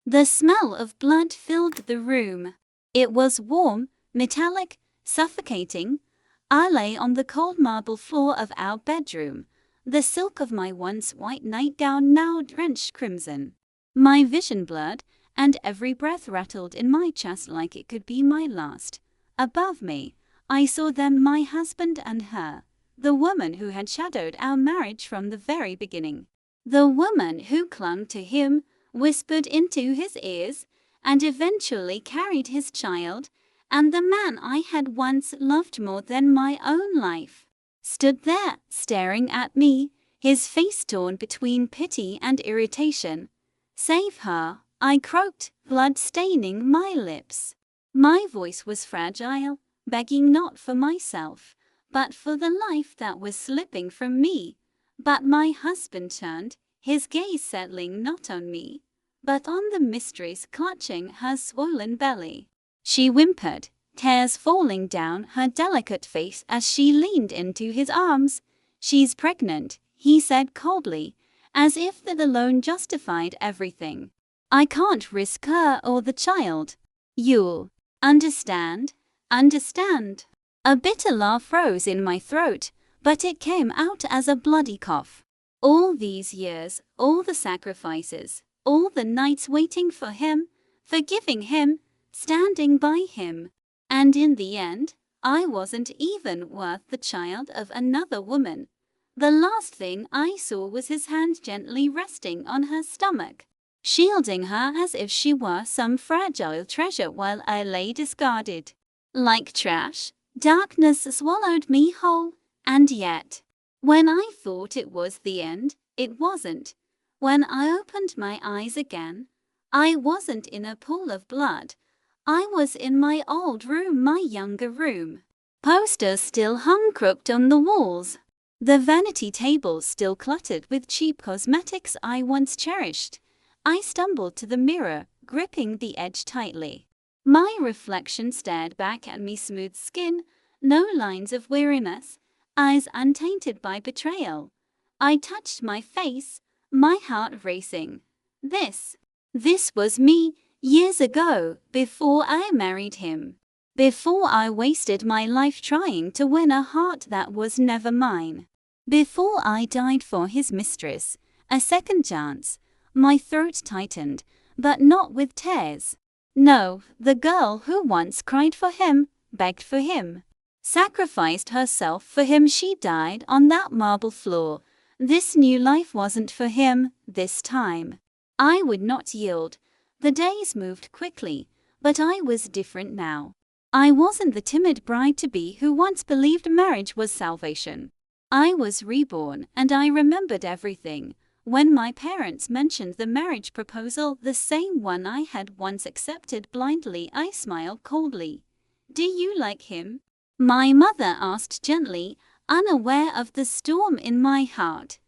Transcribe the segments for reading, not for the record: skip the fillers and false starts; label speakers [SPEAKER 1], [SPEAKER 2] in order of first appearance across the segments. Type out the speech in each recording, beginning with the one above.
[SPEAKER 1] The smell of blood filled the room. It was warm, metallic, suffocating. I lay on the cold marble floor of our bedroom, the silk of my once white nightgown now drenched crimson. My vision blurred, and every breath rattled in my chest like it could be my last. Above me, I saw them, my husband and her, the woman who had shadowed our marriage from the very beginning. The woman who clung to him, whispered into his ears, and eventually carried his child, and the man I had once loved more than my own life, stood there, staring at me, his face torn between pity and irritation. "Save her," I croaked, blood staining my lips. My voice was fragile, begging not for myself, but for the life that was slipping from me. But my husband turned, his gaze settling not on me, but on the mistress clutching her swollen belly. She whimpered, tears falling down her delicate face as she leaned into his arms. "She's pregnant," he said coldly, as if that alone justified everything. "I can't risk her or the child. You'll understand." A bitter laugh rose in my throat, but it came out as a bloody cough. All these years, all the sacrifices, all the nights waiting for him, forgiving him, standing by him. And in the end, I wasn't even worth the child of another woman. The last thing I saw was his hand gently resting on her stomach, shielding her as if she were some fragile treasure while I lay discarded. Like trash, darkness swallowed me whole, and yet, when I thought it was the end, it wasn't. When I opened my eyes again, I wasn't in a pool of blood. I was in my old room, my younger room. Posters still hung crooked on the walls. The vanity tables still cluttered with cheap cosmetics I once cherished. I stumbled to the mirror, gripping the edge tightly. My reflection stared back at me, smooth skin, no lines of weariness, eyes untainted by betrayal. I touched my face, my heart racing. This was me, years ago, before I married him. Before I wasted my life trying to win a heart that was never mine. Before I died for his mistress, a second chance. My throat tightened, but not with tears. No, the girl who once cried for him, begged for him, sacrificed herself for him, she died on that marble floor. This new life wasn't for him, this time. I would not yield. The days moved quickly, but I was different now. I wasn't the timid bride-to-be who once believed marriage was salvation. I was reborn, and I remembered everything. When my parents mentioned the marriage proposal, the same one I had once accepted blindly, I smiled coldly. "Do you like him?" my mother asked gently, unaware of the storm in my heart.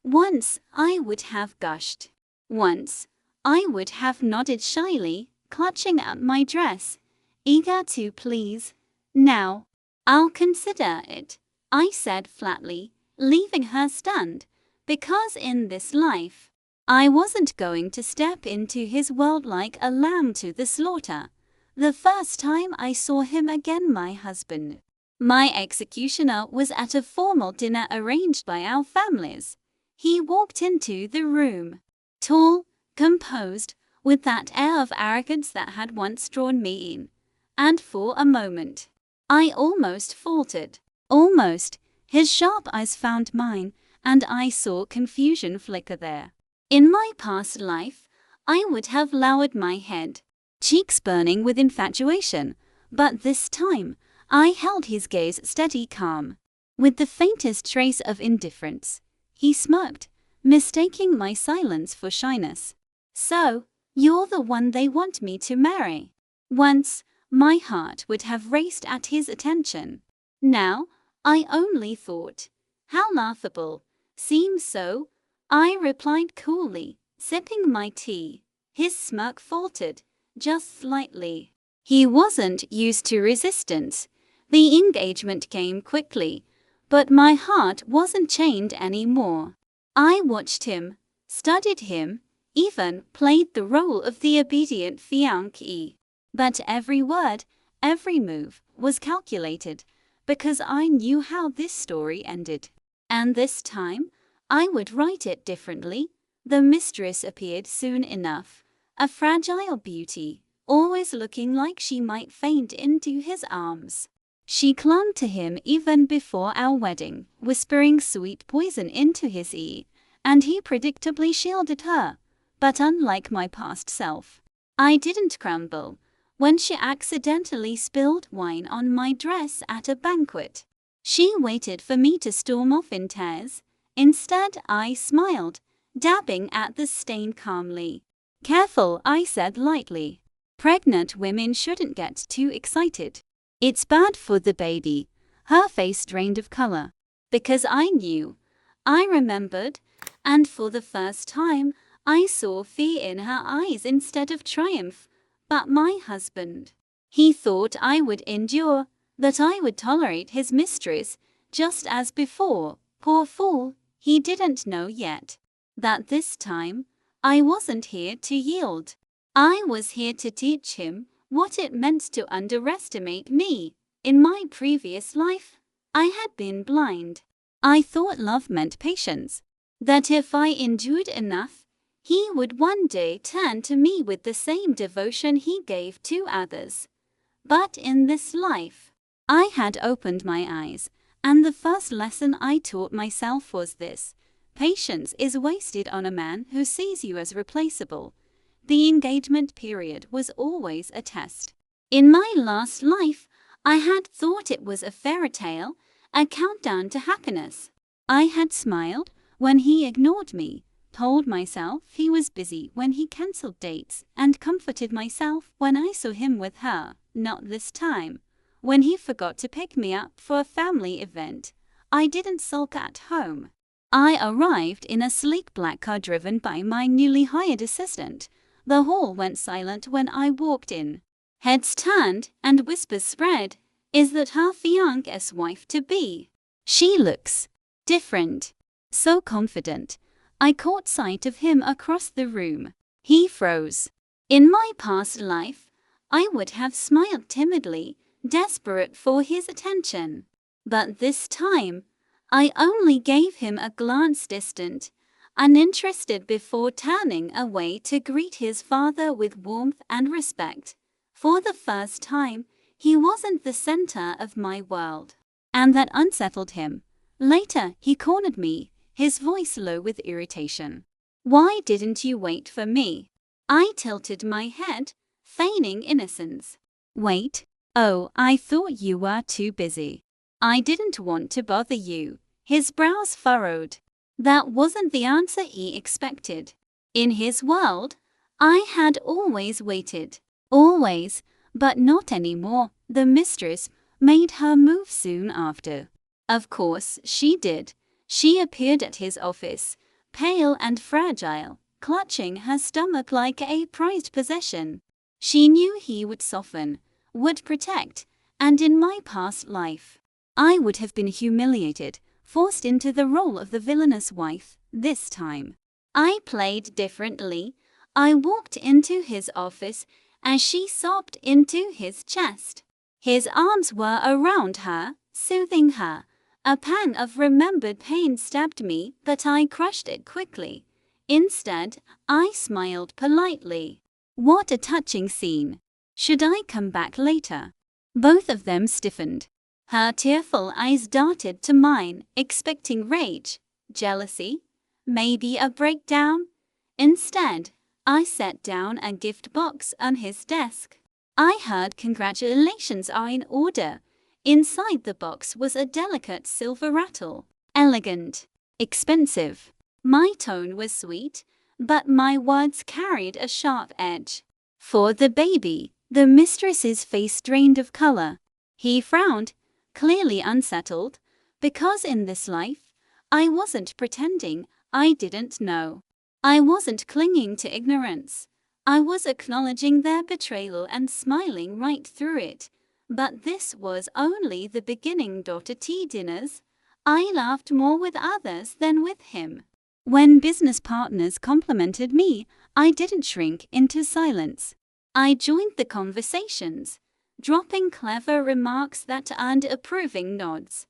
[SPEAKER 1] Once I would have gushed. Once I would have nodded shyly, clutching at my dress, eager to please. "Now, I'll consider it," I said flatly, leaving her stunned, because in this life, I wasn't going to step into his world like a lamb to the slaughter. The first time I saw him again, my husband, my executioner, was at a formal dinner arranged by our families. He walked into the room, tall, composed, with that air of arrogance that had once drawn me in. And for a moment, I almost faltered. Almost. His sharp eyes found mine, and I saw confusion flicker there. In my past life, I would have lowered my head, cheeks burning with infatuation, but this time, I held his gaze steady, calm, with the faintest trace of indifference. He smirked, mistaking my silence for shyness. "So, you're the one they want me to marry." Once, my heart would have raced at his attention. Now, I only thought, how laughable. "Seems so," I replied coolly, sipping my tea. His smirk faltered, just slightly. He wasn't used to resistance. The engagement came quickly, but my heart wasn't chained anymore. I watched him, studied him. even played the role of the obedient fiancé. But every word, every move was calculated, because I knew how this story ended. And this time, I would write it differently. The mistress appeared soon enough, a fragile beauty, always looking like she might faint into his arms. She clung to him even before our wedding, whispering sweet poison into his ear, and he predictably shielded her. But unlike my past self, I didn't crumble when she accidentally spilled wine on my dress at a banquet. She waited for me to storm off in tears. Instead, I smiled, dabbing at the stain calmly. "Careful," I said lightly. "Pregnant women shouldn't get too excited. It's bad for the baby." Her face drained of color. Because I knew. I remembered, and for the first time, I saw fear in her eyes instead of triumph. But my husband, he thought I would endure, that I would tolerate his mistress, just as before. Poor fool, he didn't know yet that this time, I wasn't here to yield. I was here to teach him what it meant to underestimate me. In my previous life, I had been blind. I thought love meant patience, that if I endured enough, he would one day turn to me with the same devotion he gave to others. But in this life, I had opened my eyes, and the first lesson I taught myself was this: patience is wasted on a man who sees you as replaceable. The engagement period was always a test. In my last life, I had thought it was a fairy tale, a countdown to happiness. I had smiled when he ignored me, told myself he was busy when he cancelled dates, and comforted myself when I saw him with her. Not this time. When he forgot to pick me up for a family event, I didn't sulk at home. I arrived in a sleek black car driven by my newly hired assistant. The hall went silent when I walked in. Heads turned and whispers spread. Is that her fiancé's wife-to-be? She looks different. So confident. I caught sight of him across the room. He froze. In my past life, I would have smiled timidly, desperate for his attention. But this time, I only gave him a glance, distant, uninterested, before turning away to greet his father with warmth and respect. For the first time, he wasn't the center of my world, and that unsettled him. Later, he cornered me, his voice low with irritation. "Why didn't you wait for me?" I tilted my head, feigning innocence. "Wait? Oh, I thought you were too busy." "I didn't want to bother you." His brows furrowed. That wasn't the answer he expected. In his world, I had always waited. Always, but not anymore. The mistress made her move soon after. Of course, she did. She appeared at his office, pale and fragile, clutching her stomach like a prized possession. She knew he would soften, would protect, and in my past life, I would have been humiliated, forced into the role of the villainous wife. This time, I played differently. I walked into his office as she sobbed into his chest. His arms were around her, soothing her. A pang of remembered pain stabbed me, but I crushed it quickly. Instead, I smiled politely. What a touching scene. Should I come back later? Both of them stiffened. Her tearful eyes darted to mine, expecting rage, jealousy, maybe a breakdown. Instead, I set down a gift box on his desk. I heard "Congratulations are in order." Inside the box was a delicate silver rattle. Elegant. Expensive. My tone was sweet, but my words carried a sharp edge. "For the baby." The mistress's face drained of color. He frowned, clearly unsettled, because in this life, I wasn't pretending I didn't know. I wasn't clinging to ignorance. I was acknowledging their betrayal and smiling right through it. But this was only the beginning. At tea dinners, I laughed more with others than with him. When business partners complimented me, I didn't shrink into silence. I joined the conversations, dropping clever remarks that earned approving nods.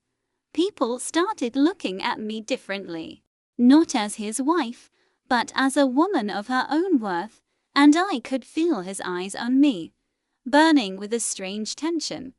[SPEAKER 1] People started looking at me differently, not as his wife, but as a woman of her own worth, and I could feel his eyes on me, burning with a strange tension.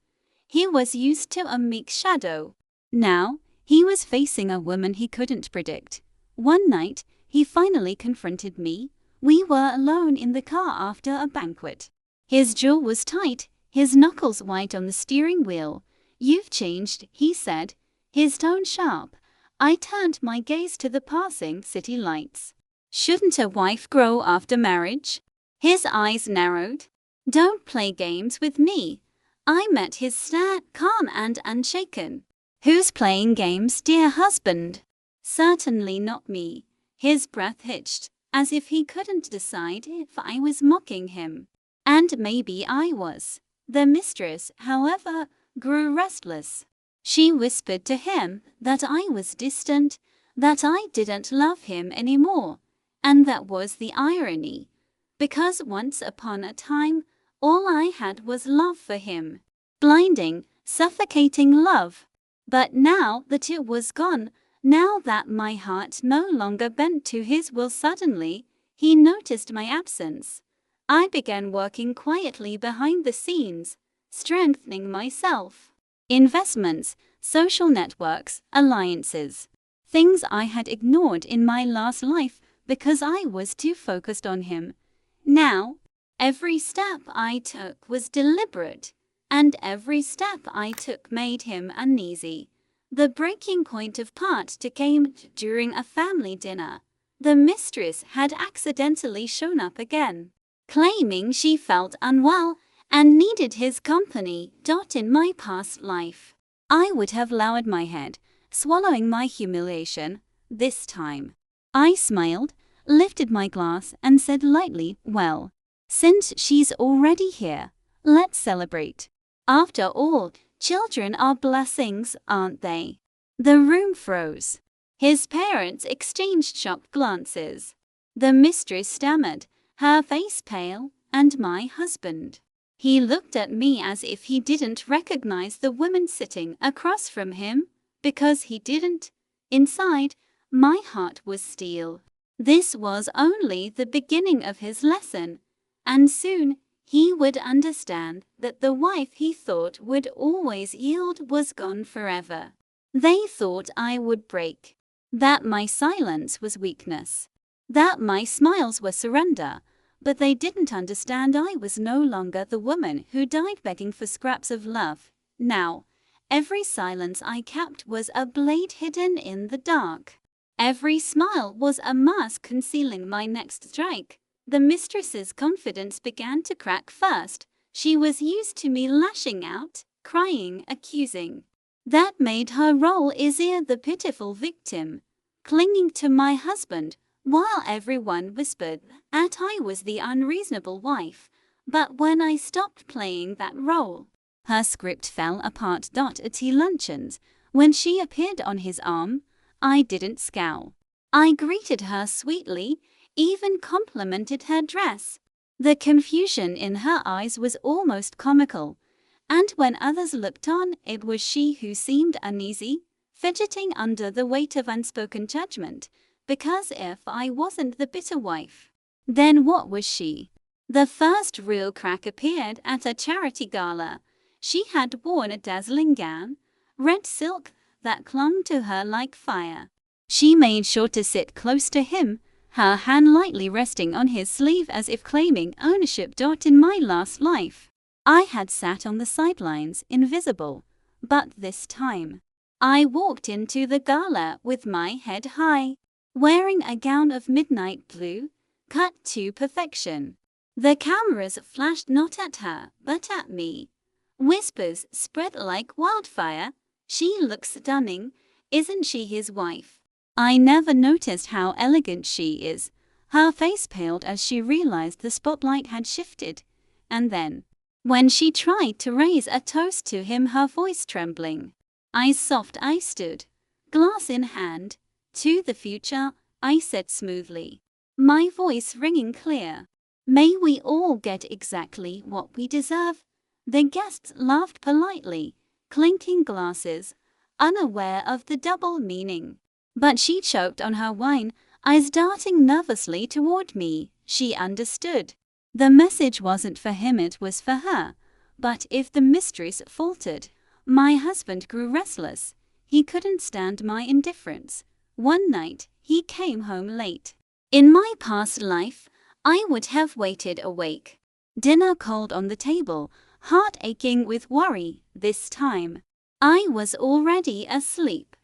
[SPEAKER 1] He was used to a meek shadow. Now, he was facing a woman he couldn't predict. One night, he finally confronted me. We were alone in the car after a banquet. His jaw was tight, his knuckles white on the steering wheel. "You've changed," he said, his tone sharp. I turned my gaze to the passing city lights. "Shouldn't a wife grow after marriage?" His eyes narrowed. "Don't play games with me." I met his stare, calm and unshaken. "Who's playing games, dear husband?" "Certainly not me." His breath hitched, as if he couldn't decide if I was mocking him. And maybe I was. The mistress, however, grew restless. She whispered to him that I was distant, that I didn't love him anymore. And that was the irony. Because once upon a time, all I had was love for him. Blinding, suffocating love. But now that it was gone, now that my heart no longer bent to his will, suddenly, he noticed my absence. I began working quietly behind the scenes, strengthening myself. Investments, social networks, alliances. Things I had ignored in my last life because I was too focused on him. Now, every step I took was deliberate, and every step I took made him uneasy. The breaking point of part 2 came during a family dinner. The mistress had accidentally shown up again, claiming she felt unwell and needed his company. In my past life, I would have lowered my head, swallowing my humiliation. This time, I smiled, lifted my glass, and said lightly, "Well, since she's already here, let's celebrate. After all, children are blessings, aren't they?" The room froze. His parents exchanged shocked glances. The mistress stammered, her face pale, and my husband. He looked at me as if he didn't recognize the woman sitting across from him, because he didn't. Inside, my heart was steel. This was only the beginning of his lesson, and soon he would understand that the wife he thought would always yield was gone forever. They thought I would break, that my silence was weakness, that my smiles were surrender, but they didn't understand I was no longer the woman who died begging for scraps of love. Now, every silence I kept was a blade hidden in the dark. Every smile was a mask concealing my next strike. The mistress's confidence began to crack first. She was used to me lashing out, crying, accusing. That made her role easier, the pitiful victim, clinging to my husband, while everyone whispered that I was the unreasonable wife. But when I stopped playing that role, her script fell apart. At tea luncheons, when she appeared on his arm, I didn't scowl. I greeted her sweetly, even complimented her dress. The confusion in her eyes was almost comical, and when others looked on, it was she who seemed uneasy, fidgeting under the weight of unspoken judgment, because if I wasn't the bitter wife, then what was she? The first real crack appeared at a charity gala. She had worn a dazzling gown, red silk, that clung to her like fire. She made sure to sit close to him, her hand lightly resting on his sleeve as if claiming ownership. In my last life, I had sat on the sidelines, invisible, but this time, I walked into the gala with my head high, wearing a gown of midnight blue, cut to perfection. The cameras flashed not at her, but at me. Whispers spread like wildfire. "She looks stunning, isn't she his wife?" I never noticed how elegant she is. Her face paled as she realized the spotlight had shifted. And then, when she tried to raise a toast to him, her voice trembling, eyes soft, I stood, glass in hand. "To the future," I said smoothly. my voice ringing clear. May we all get exactly what we deserve? The guests laughed politely, clinking glasses, unaware of the double meaning. But she choked on her wine, eyes darting nervously toward me. She understood. The message wasn't for him, it was for her. But if the mistress faltered, my husband grew restless. He couldn't stand my indifference. One night, he came home late. In my past life, I would have waited awake. Dinner cold on the table, heart aching with worry. This time, I was already asleep.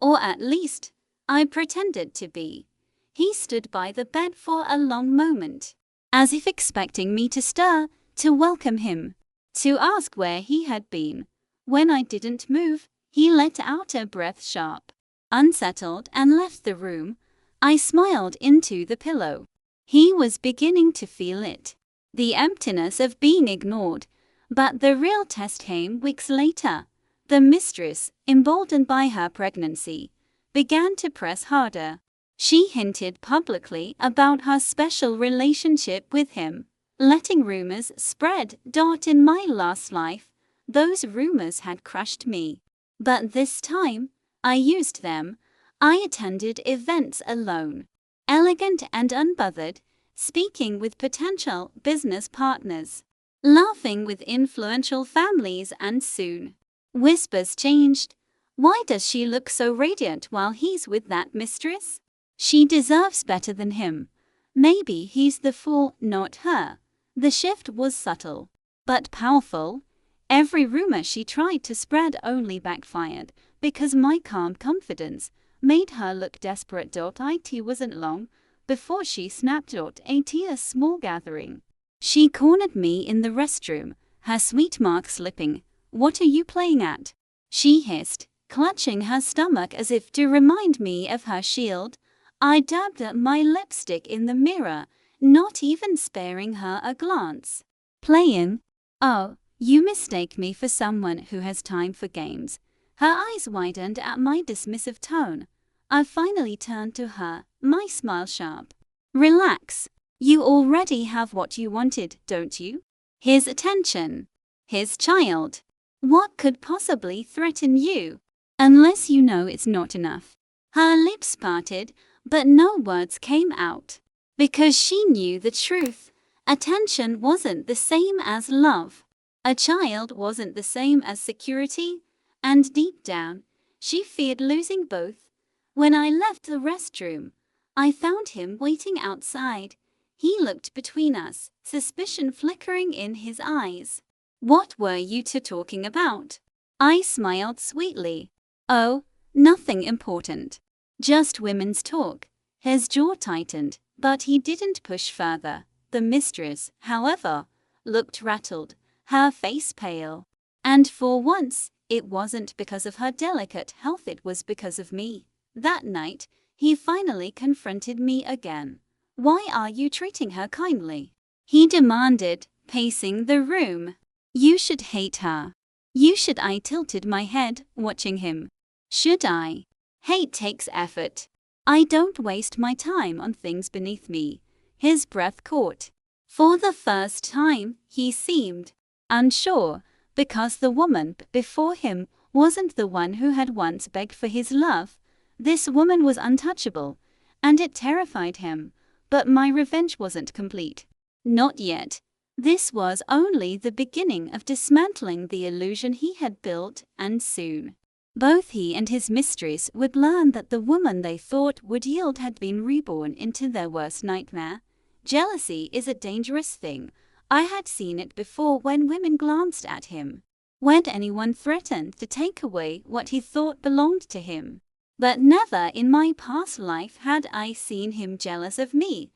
[SPEAKER 1] Or at least, I pretended to be. He stood by the bed for a long moment, as if expecting me to stir, to welcome him, to ask where he had been. When I didn't move, he let out a breath sharp, unsettled, and left the room. I smiled into the pillow. He was beginning to feel it, the emptiness of being ignored. But the real test came weeks later. The mistress, emboldened by her pregnancy, began to press harder. She hinted publicly about her special relationship with him, letting rumors spread. In my last life, those rumors had crushed me. But this time, I used them. I attended events alone, elegant and unbothered, speaking with potential business partners, laughing with influential families, and soon, whispers changed. Why does she look so radiant while he's with that mistress? She deserves better than him. Maybe he's the fool, not her. The shift was subtle, but powerful. Every rumor she tried to spread only backfired, because my calm confidence made her look desperate. It wasn't long before she snapped. A small gathering. She cornered me in the restroom, her sweet mark slipping. What are you playing at? She hissed, clutching her stomach as if to remind me of her shield. I dabbed at my lipstick in the mirror, not even sparing her a glance. Playing? Oh, you mistake me for someone who has time for games. Her eyes widened at my dismissive tone. I finally turned to her, my smile sharp. Relax. You already have what you wanted, don't you? His attention. His child. What could possibly threaten you? Unless you know it's not enough. Her lips parted, but no words came out. Because she knew the truth. Attention wasn't the same as love. A child wasn't the same as security. And deep down, she feared losing both. When I left the restroom, I found him waiting outside. He looked between us, suspicion flickering in his eyes. What were you two talking about? I smiled sweetly. Oh, nothing important. Just women's talk. His jaw tightened, but he didn't push further. The mistress, however, looked rattled, her face pale. And for once, it wasn't because of her delicate health, it was because of me. That night, he finally confronted me again. Why are you treating her kindly? He demanded, pacing the room. You should hate her. You should. I tilted my head, watching him. Should I? Hate takes effort. I don't waste my time on things beneath me. His breath caught. For the first time, he seemed unsure, because the woman before him wasn't the one who had once begged for his love. This woman was untouchable, and it terrified him. But my revenge wasn't complete. Not yet. This was only the beginning of dismantling the illusion he had built, and soon, both he and his mistress would learn that the woman they thought would yield had been reborn into their worst nightmare. Jealousy is a dangerous thing. I had seen it before when women glanced at him, when anyone threatened to take away what he thought belonged to him. But never in my past life had I seen him jealous of me.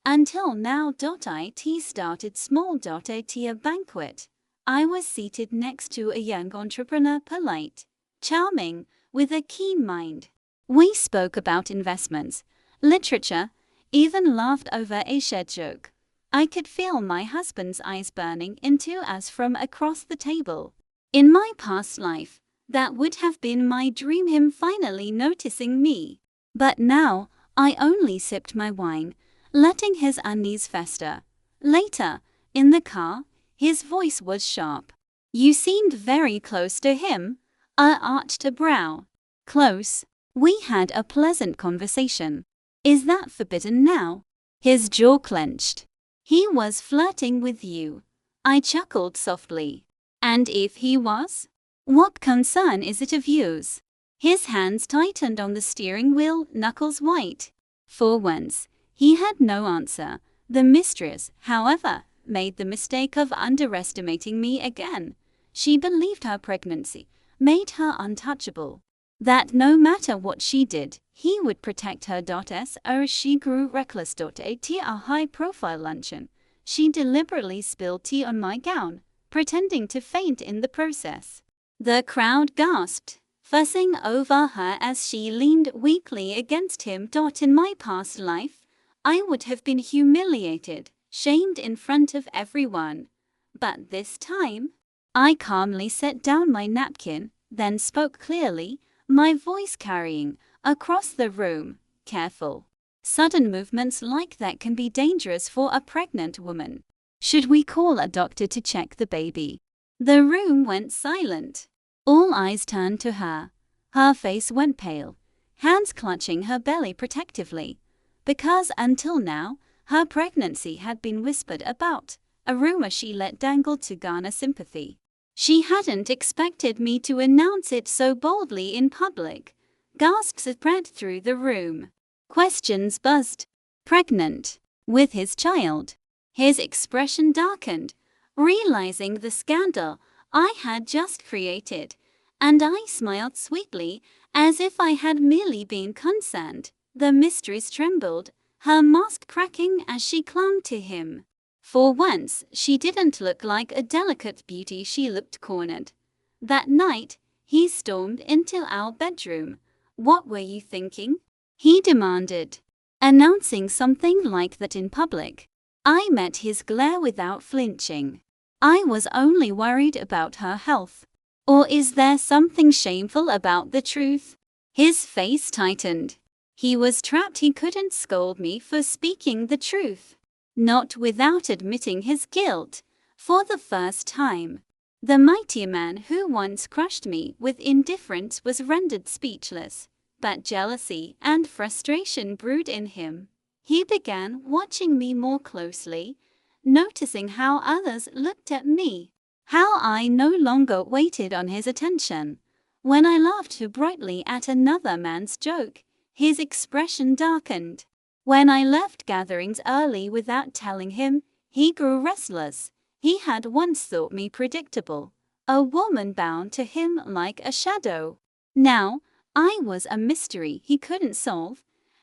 [SPEAKER 1] Until now. It started small. At a banquet. I was seated next to a young entrepreneur, polite, charming, with a keen mind. We spoke about investments, literature, even laughed over a shared joke. I could feel my husband's eyes burning into us from across the table. In my past life, that would have been my dream, him finally noticing me. But now, I only sipped my wine, letting his unease fester. Later, in the car, his voice was sharp. You seemed very close to him. I arched a brow. Close? We had a pleasant conversation. Is that forbidden now? His jaw clenched. He was flirting with you. I chuckled softly. And if he was? What concern is it of yours? His hands tightened on the steering wheel, knuckles white. For once, he had no answer. The mistress, however, made the mistake of underestimating me again. She believed her pregnancy made her untouchable. That no matter what she did, he would protect her. As she grew reckless. At a high-profile luncheon, she deliberately spilled tea on my gown, pretending to faint in the process. The crowd gasped, fussing over her as she leaned weakly against him. In my past life, I would have been humiliated, shamed in front of everyone. But this time, I calmly set down my napkin, then spoke clearly, my voice carrying across the room. Careful. Sudden movements like that can be dangerous for a pregnant woman. Should we call a doctor to check the baby? The room went silent. All eyes turned to her. Her face went pale, hands clutching her belly protectively. Because until now, her pregnancy had been whispered about, a rumor she let dangle to garner sympathy. She hadn't expected me to announce it so boldly in public. Gasps spread through the room. Questions buzzed. Pregnant? With his child? His expression darkened, realizing the scandal I had just created, and I smiled sweetly, as if I had merely been concerned. The mistress trembled, her mask cracking as she clung to him. For once, she didn't look like a delicate beauty, she looked cornered. That night, he stormed into our bedroom. What were you thinking? He demanded, announcing something like that in public. I met his glare without flinching. I was only worried about her health. Or is there something shameful about the truth? His face tightened. He was trapped. He couldn't scold me for speaking the truth. Not without admitting his guilt. For the first time, the mighty man who once crushed me with indifference was rendered speechless, but jealousy and frustration brewed in him. He began watching me more closely, noticing how others looked at me, how I no longer waited on his attention. When I laughed too brightly at another man's joke, his expression darkened. When I left gatherings early without telling him, he grew restless. He had once thought me predictable, a woman bound to him like a shadow. Now, I was a mystery he couldn't solve,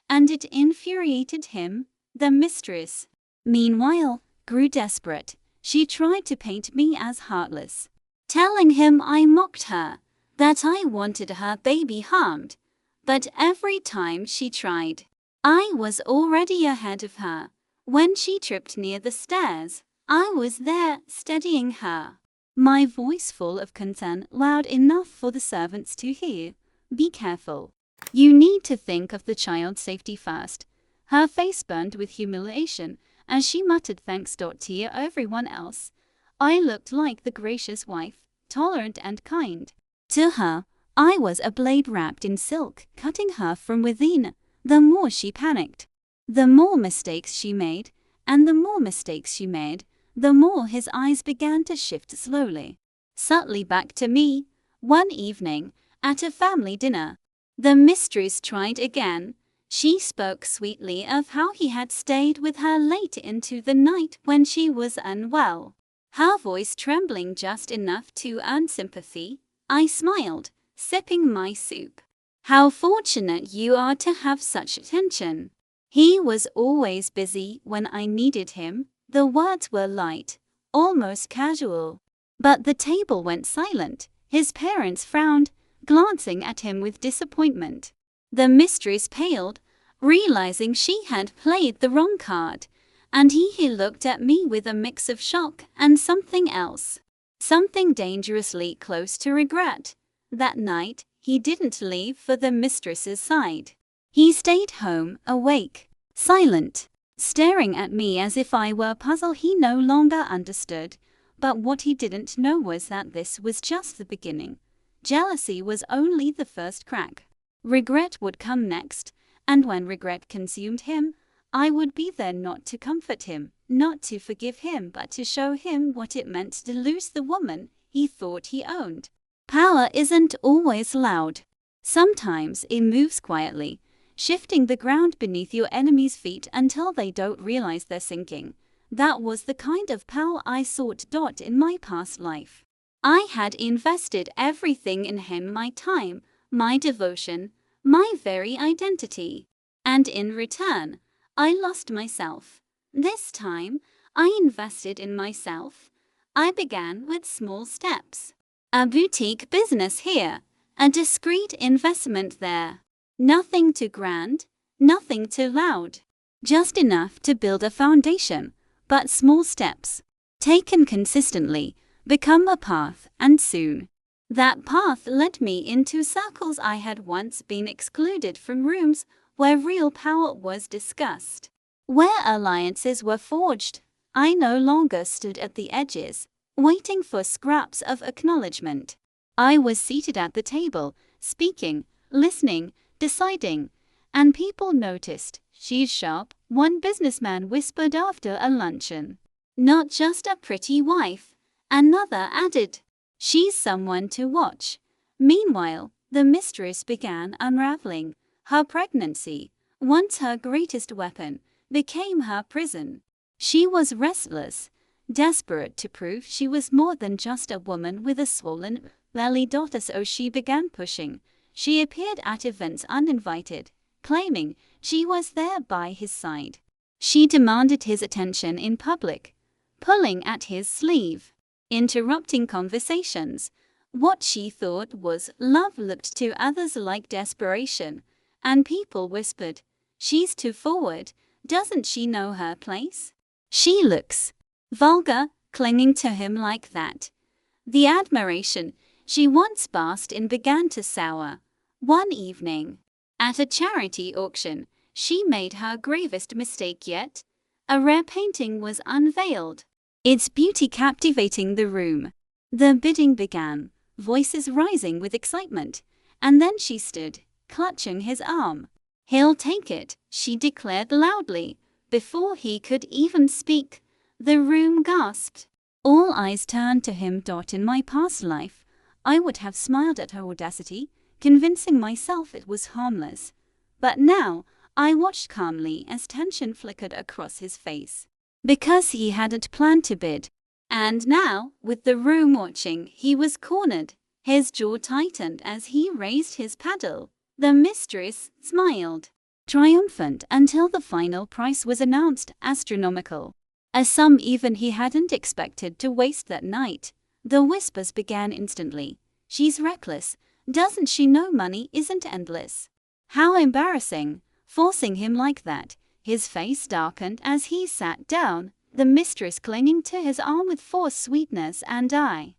[SPEAKER 1] and it infuriated him. The mistress, meanwhile, grew desperate. She tried to paint me as heartless, telling him I mocked her, that I wanted her baby harmed. But every time she tried, I was already ahead of her. When she tripped near the stairs, I was there, steadying her. My voice full of concern, loud enough for the servants to hear. Be careful. You need to think of the child's safety first. Her face burned with humiliation as she muttered thanks to everyone else. I looked like the gracious wife, tolerant and kind. To her, I was a blade wrapped in silk, cutting her from within. The more she panicked, the more mistakes she made, and the more mistakes she made, the more his eyes began to shift slowly, subtly back to me. One evening, at a family dinner, the mistress tried again. She spoke sweetly of how he had stayed with her late into the night when she was unwell, her voice trembling just enough to earn sympathy. I smiled, sipping my soup. How fortunate you are to have such attention. He was always busy when I needed him. The words were light, almost casual. But the table went silent. His parents frowned, glancing at him with disappointment. The mistress paled, realizing she had played the wrong card, and he looked at me with a mix of shock and something else. Something dangerously close to regret. That night, he didn't leave for the mistress's side. He stayed home, awake, silent, staring at me as if I were a puzzle he no longer understood. But what he didn't know was that this was just the beginning. Jealousy was only the first crack. Regret would come next, and when regret consumed him, I would be there not to comfort him, not to forgive him, but to show him what it meant to lose the woman he thought he owned. Power isn't always loud. Sometimes it moves quietly, shifting the ground beneath your enemy's feet until they don't realize they're sinking. That was the kind of power I sought. In my past life, I had invested everything in him, my time, my devotion, my very identity. And in return, I lost myself. This time, I invested in myself. I began with small steps. A boutique business here, a discreet investment there. Nothing too grand, nothing too loud. Just enough to build a foundation, but small steps, taken consistently, become a path, and soon, that path led me into circles I had once been excluded from, rooms where real power was discussed, where alliances were forged. I no longer stood at the edges, waiting for scraps of acknowledgement. I was seated at the table, speaking, listening, deciding, and people noticed. "She's sharp," one businessman whispered after a luncheon. "Not just a pretty wife," another added. "She's someone to watch." Meanwhile, the mistress began unraveling. Her pregnancy, once her greatest weapon, became her prison. She was restless, desperate to prove she was more than just a woman with a swollen belly. So she began pushing. She appeared at events uninvited, claiming she was there by his side. She demanded his attention in public, pulling at his sleeve, interrupting conversations. What she thought was love looked to others like desperation, and people whispered, "She's too forward, doesn't she know her place? She looks vulgar, clinging to him like that." The admiration she once basked in began to sour. One evening, at a charity auction, she made her gravest mistake yet. A rare painting was unveiled, its beauty captivating the room. The bidding began, voices rising with excitement, and then she stood, clutching his arm. "He'll take it," she declared loudly. Before he could even speak, the room gasped. All eyes turned to him. In my past life, I would have smiled at her audacity, convincing myself it was harmless. But now, I watched calmly as tension flickered across his face. Because he hadn't planned to bid. And now, with the room watching, he was cornered. His jaw tightened as he raised his paddle. The mistress smiled, triumphant, until the final price was announced, astronomical. A sum even he hadn't expected to waste that night. The whispers began instantly. "She's reckless. Doesn't she know money isn't endless? How embarrassing, forcing him like that." His face darkened as he sat down, the mistress clinging to his arm with forced sweetness, and I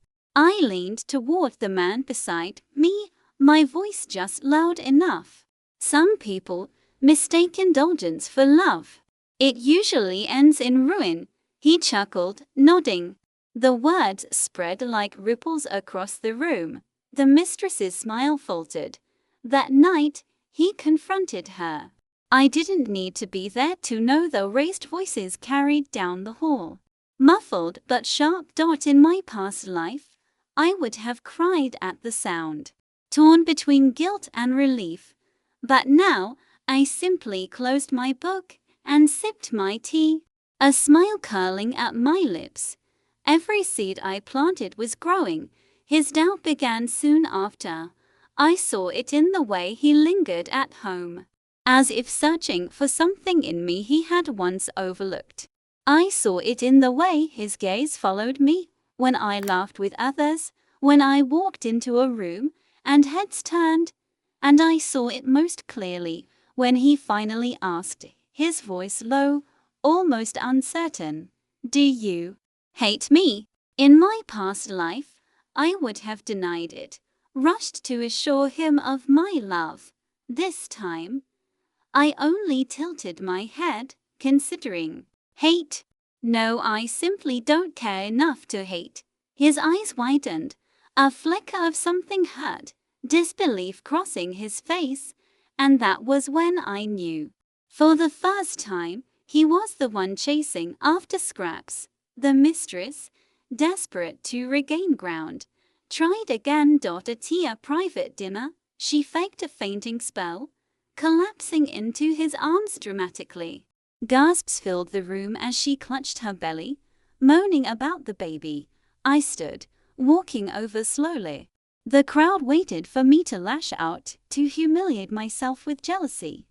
[SPEAKER 1] leaned toward the man beside me, my voice just loud enough. "Some people mistake indulgence for love. It usually ends in ruin." He chuckled, nodding. The words spread like ripples across the room. The mistress's smile faltered. That night, he confronted her. I didn't need to be there to know the raised voices carried down the hall. Muffled but sharp. In my past life, I would have cried at the sound, torn between guilt and relief. But now, I simply closed my book and sipped my tea, a smile curling at my lips. Every seed I planted was growing. His doubt began soon after. I saw it in the way he lingered at home, as if searching for something in me he had once overlooked. I saw it in the way his gaze followed me, when I laughed with others, when I walked into a room and heads turned. And I saw it most clearly when he finally asked, his voice low, almost uncertain, "Do you hate me?" In my past life, I would have denied it, rushed to assure him of my love. This time, I only tilted my head, considering. Hate? No, I simply don't care enough to hate. His eyes widened, a flicker of something hurt, disbelief crossing his face, and that was when I knew. For the first time, he was the one chasing after scraps. The mistress, desperate to regain ground, tried again. At a private dinner, she faked a fainting spell, collapsing into his arms dramatically. Gasps filled the room as she clutched her belly, moaning about the baby. I stood, walking over slowly. The crowd waited for me to lash out, to humiliate myself with jealousy.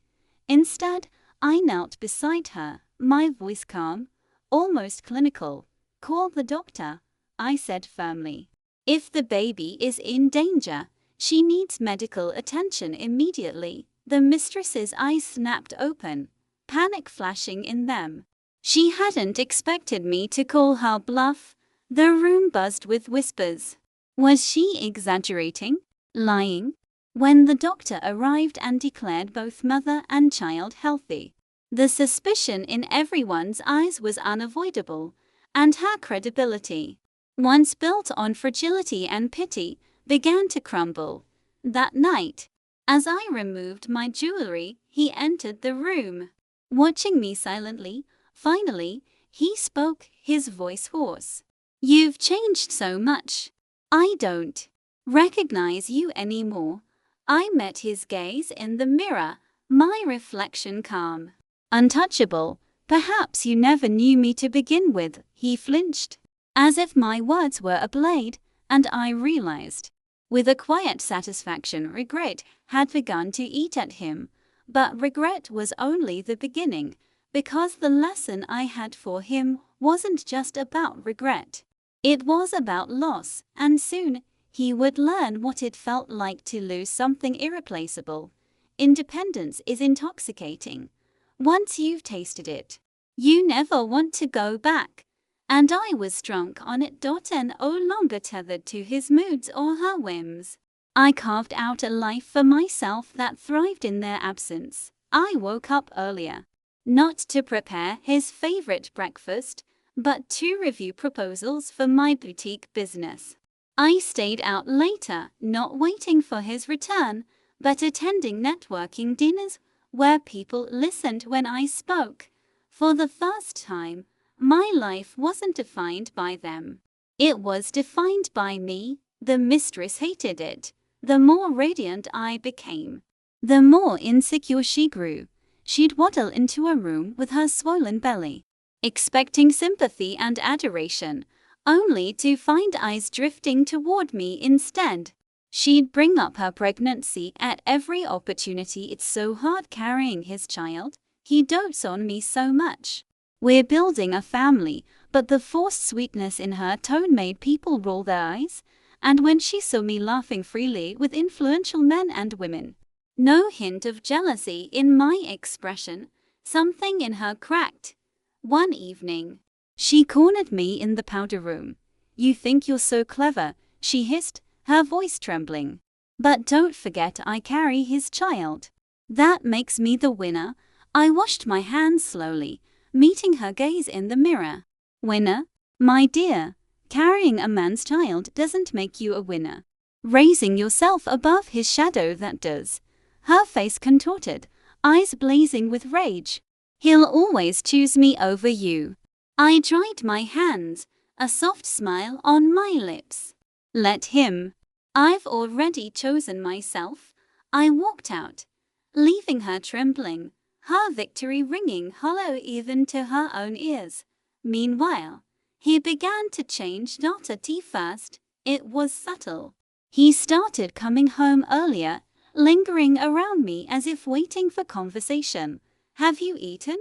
[SPEAKER 1] Instead, I knelt beside her, my voice calm, almost clinical. "Call the doctor," I said firmly. "If the baby is in danger, she needs medical attention immediately." The mistress's eyes snapped open, panic flashing in them. She hadn't expected me to call her bluff. The room buzzed with whispers. Was she exaggerating? Lying? When the doctor arrived and declared both mother and child healthy, the suspicion in everyone's eyes was unavoidable, and her credibility, once built on fragility and pity, began to crumble. That night, as I removed my jewelry, he entered the room, watching me silently. Finally, he spoke, his voice hoarse. "You've changed so much. I don't recognize you anymore." I met his gaze in the mirror, my reflection calm, untouchable. "Perhaps you never knew me to begin with." He flinched, as if my words were a blade, and I realized, with a quiet satisfaction, regret had begun to eat at him. But regret was only the beginning, because the lesson I had for him wasn't just about regret. It was about loss, and soon he would learn what it felt like to lose something irreplaceable. Independence is intoxicating. Once you've tasted it, you never want to go back. And I was drunk on it. And no longer tethered to his moods or her whims. I carved out a life for myself that thrived in their absence. I woke up earlier, not to prepare his favorite breakfast, but to review proposals for my boutique business. I stayed out later, not waiting for his return, but attending networking dinners where people listened when I spoke. For the first time, my life wasn't defined by them. It was defined by me. The mistress hated it. The more radiant I became, the more insecure she grew. She'd waddle into a room with her swollen belly, expecting sympathy and adoration, only to find eyes drifting toward me instead. She'd bring up her pregnancy at every opportunity. "It's so hard carrying his child. He dotes on me so much. We're building a family." But the forced sweetness in her tone made people roll their eyes, and when she saw me laughing freely with influential men and women, no hint of jealousy in my expression, something in her cracked. One evening, she cornered me in the powder room. "You think you're so clever," she hissed, her voice trembling. "But don't forget I carry his child. That makes me the winner." I washed my hands slowly, meeting her gaze in the mirror. "Winner? My dear, carrying a man's child doesn't make you a winner. Raising yourself above his shadow, that does." Her face contorted, eyes blazing with rage. "He'll always choose me over you." I dried my hands, a soft smile on my lips. "Let him. I've already chosen myself." I walked out, leaving her trembling, her victory ringing hollow even to her own ears. Meanwhile, he began to change. Not at first, it was subtle. He started coming home earlier, lingering around me as if waiting for conversation. "Have you eaten?"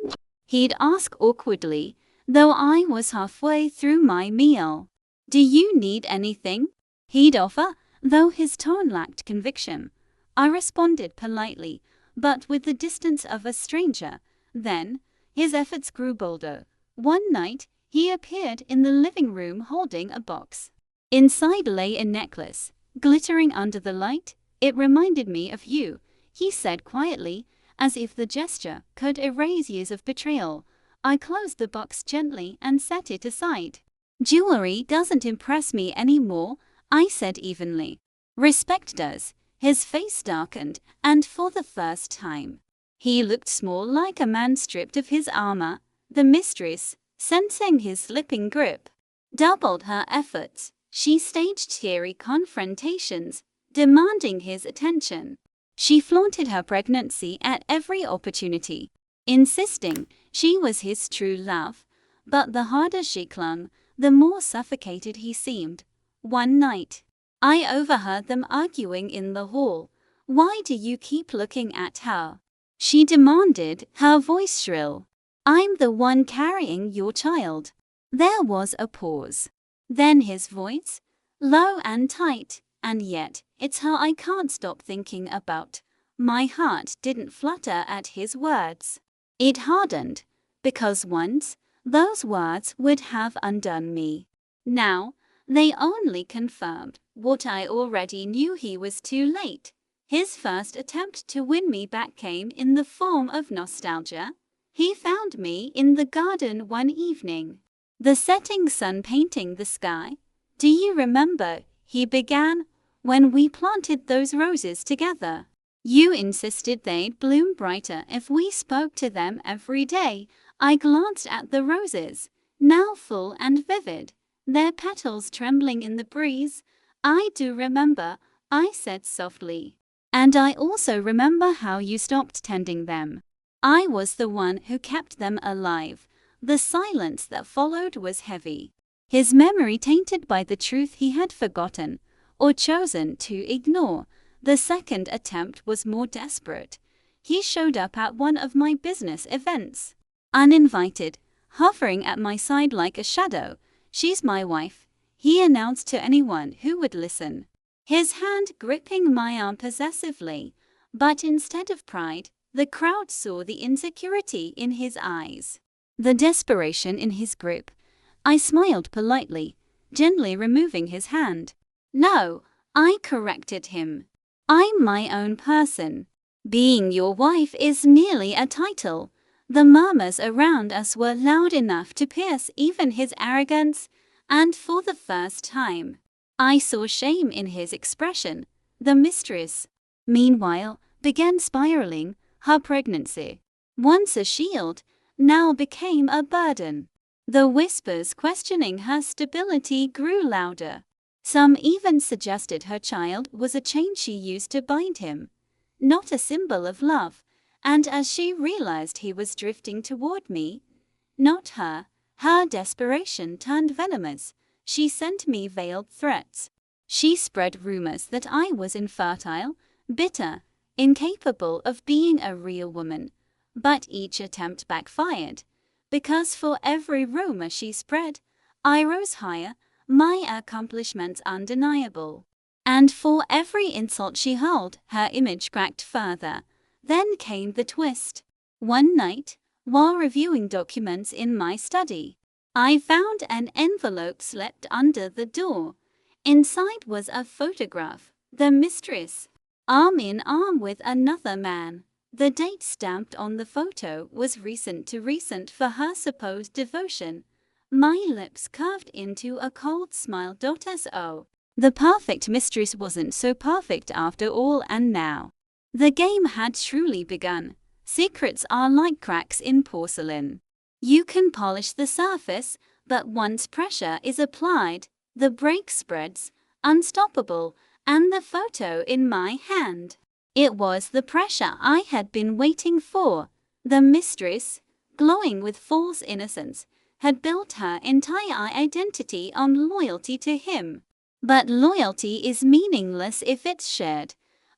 [SPEAKER 1] he'd ask awkwardly, though I was halfway through my meal. "Do you need anything?" he'd offer, though his tone lacked conviction. I responded politely, but with the distance of a stranger. Then, his efforts grew bolder. One night, he appeared in the living room holding a box. Inside lay a necklace, glittering under the light. "It reminded me of you," he said quietly, as if the gesture could erase years of betrayal. I closed the box gently and set it aside. Jewelry doesn't impress me anymore, I said evenly. Respect does. His face darkened, and for the first time, he looked small, like a man stripped of his armor. The mistress, sensing his slipping grip, doubled her efforts. She staged teary confrontations, demanding his attention. She flaunted her pregnancy at every opportunity, insisting she was his true love. But the harder she clung, the more suffocated he seemed. One night, I overheard them arguing in the hall. "Why do you keep looking at her?" she demanded, her voice shrill. "I'm the one carrying your child." There was a pause. Then his voice, low and tight, "And yet, it's her I can't stop thinking about." My heart didn't flutter at his words. It hardened, because once, those words would have undone me. Now, they only confirmed what I already knew. He was too late. His first attempt to win me back came in the form of nostalgia. He found me in the garden one evening, the setting sun painting the sky. "Do you remember," he began, "when we planted those roses together? You insisted they'd bloom brighter if we spoke to them every day." I glanced at the roses, now full and vivid, their petals trembling in the breeze. "I do remember," I said softly. "And I also remember how you stopped tending them. I was the one who kept them alive." The silence that followed was heavy, his memory tainted by the truth he had forgotten, or chosen to ignore. The second attempt was more desperate. He showed up at one of my business events, uninvited, hovering at my side like a shadow. "She's my wife," he announced to anyone who would listen, his hand gripping my arm possessively. But instead of pride, the crowd saw the insecurity in his eyes, the desperation in his grip. I smiled politely, gently removing his hand. "No," I corrected him. "I'm my own person. Being your wife is merely a title." The murmurs around us were loud enough to pierce even his arrogance, and for the first time, I saw shame in his expression. The mistress, meanwhile, began spiraling. Her pregnancy, once a shield, now became a burden. The whispers questioning her stability grew louder. Some even suggested her child was a chain she used to bind him, not a symbol of love. And as she realized he was drifting toward me, not her, her desperation turned venomous. She sent me veiled threats. She spread rumors that I was infertile, bitter, incapable of being a real woman. But each attempt backfired, because for every rumor she spread, I rose higher, my accomplishments undeniable. And for every insult she hurled, her image cracked further. Then came the twist. One night, while reviewing documents in my study, I found an envelope slipped under the door. Inside was a photograph, the mistress, arm in arm with another man. The date stamped on the photo was recent for her supposed devotion. My lips curved into a cold smile. So, the perfect mistress wasn't so perfect after all, and now the game had truly begun. Secrets are like cracks in porcelain. You can polish the surface, but once pressure is applied, the break spreads, unstoppable. And the photo in my hand, it was the pressure I had been waiting for. The mistress, glowing with false innocence, had built her entire identity on loyalty to him. But loyalty is meaningless if it's shared.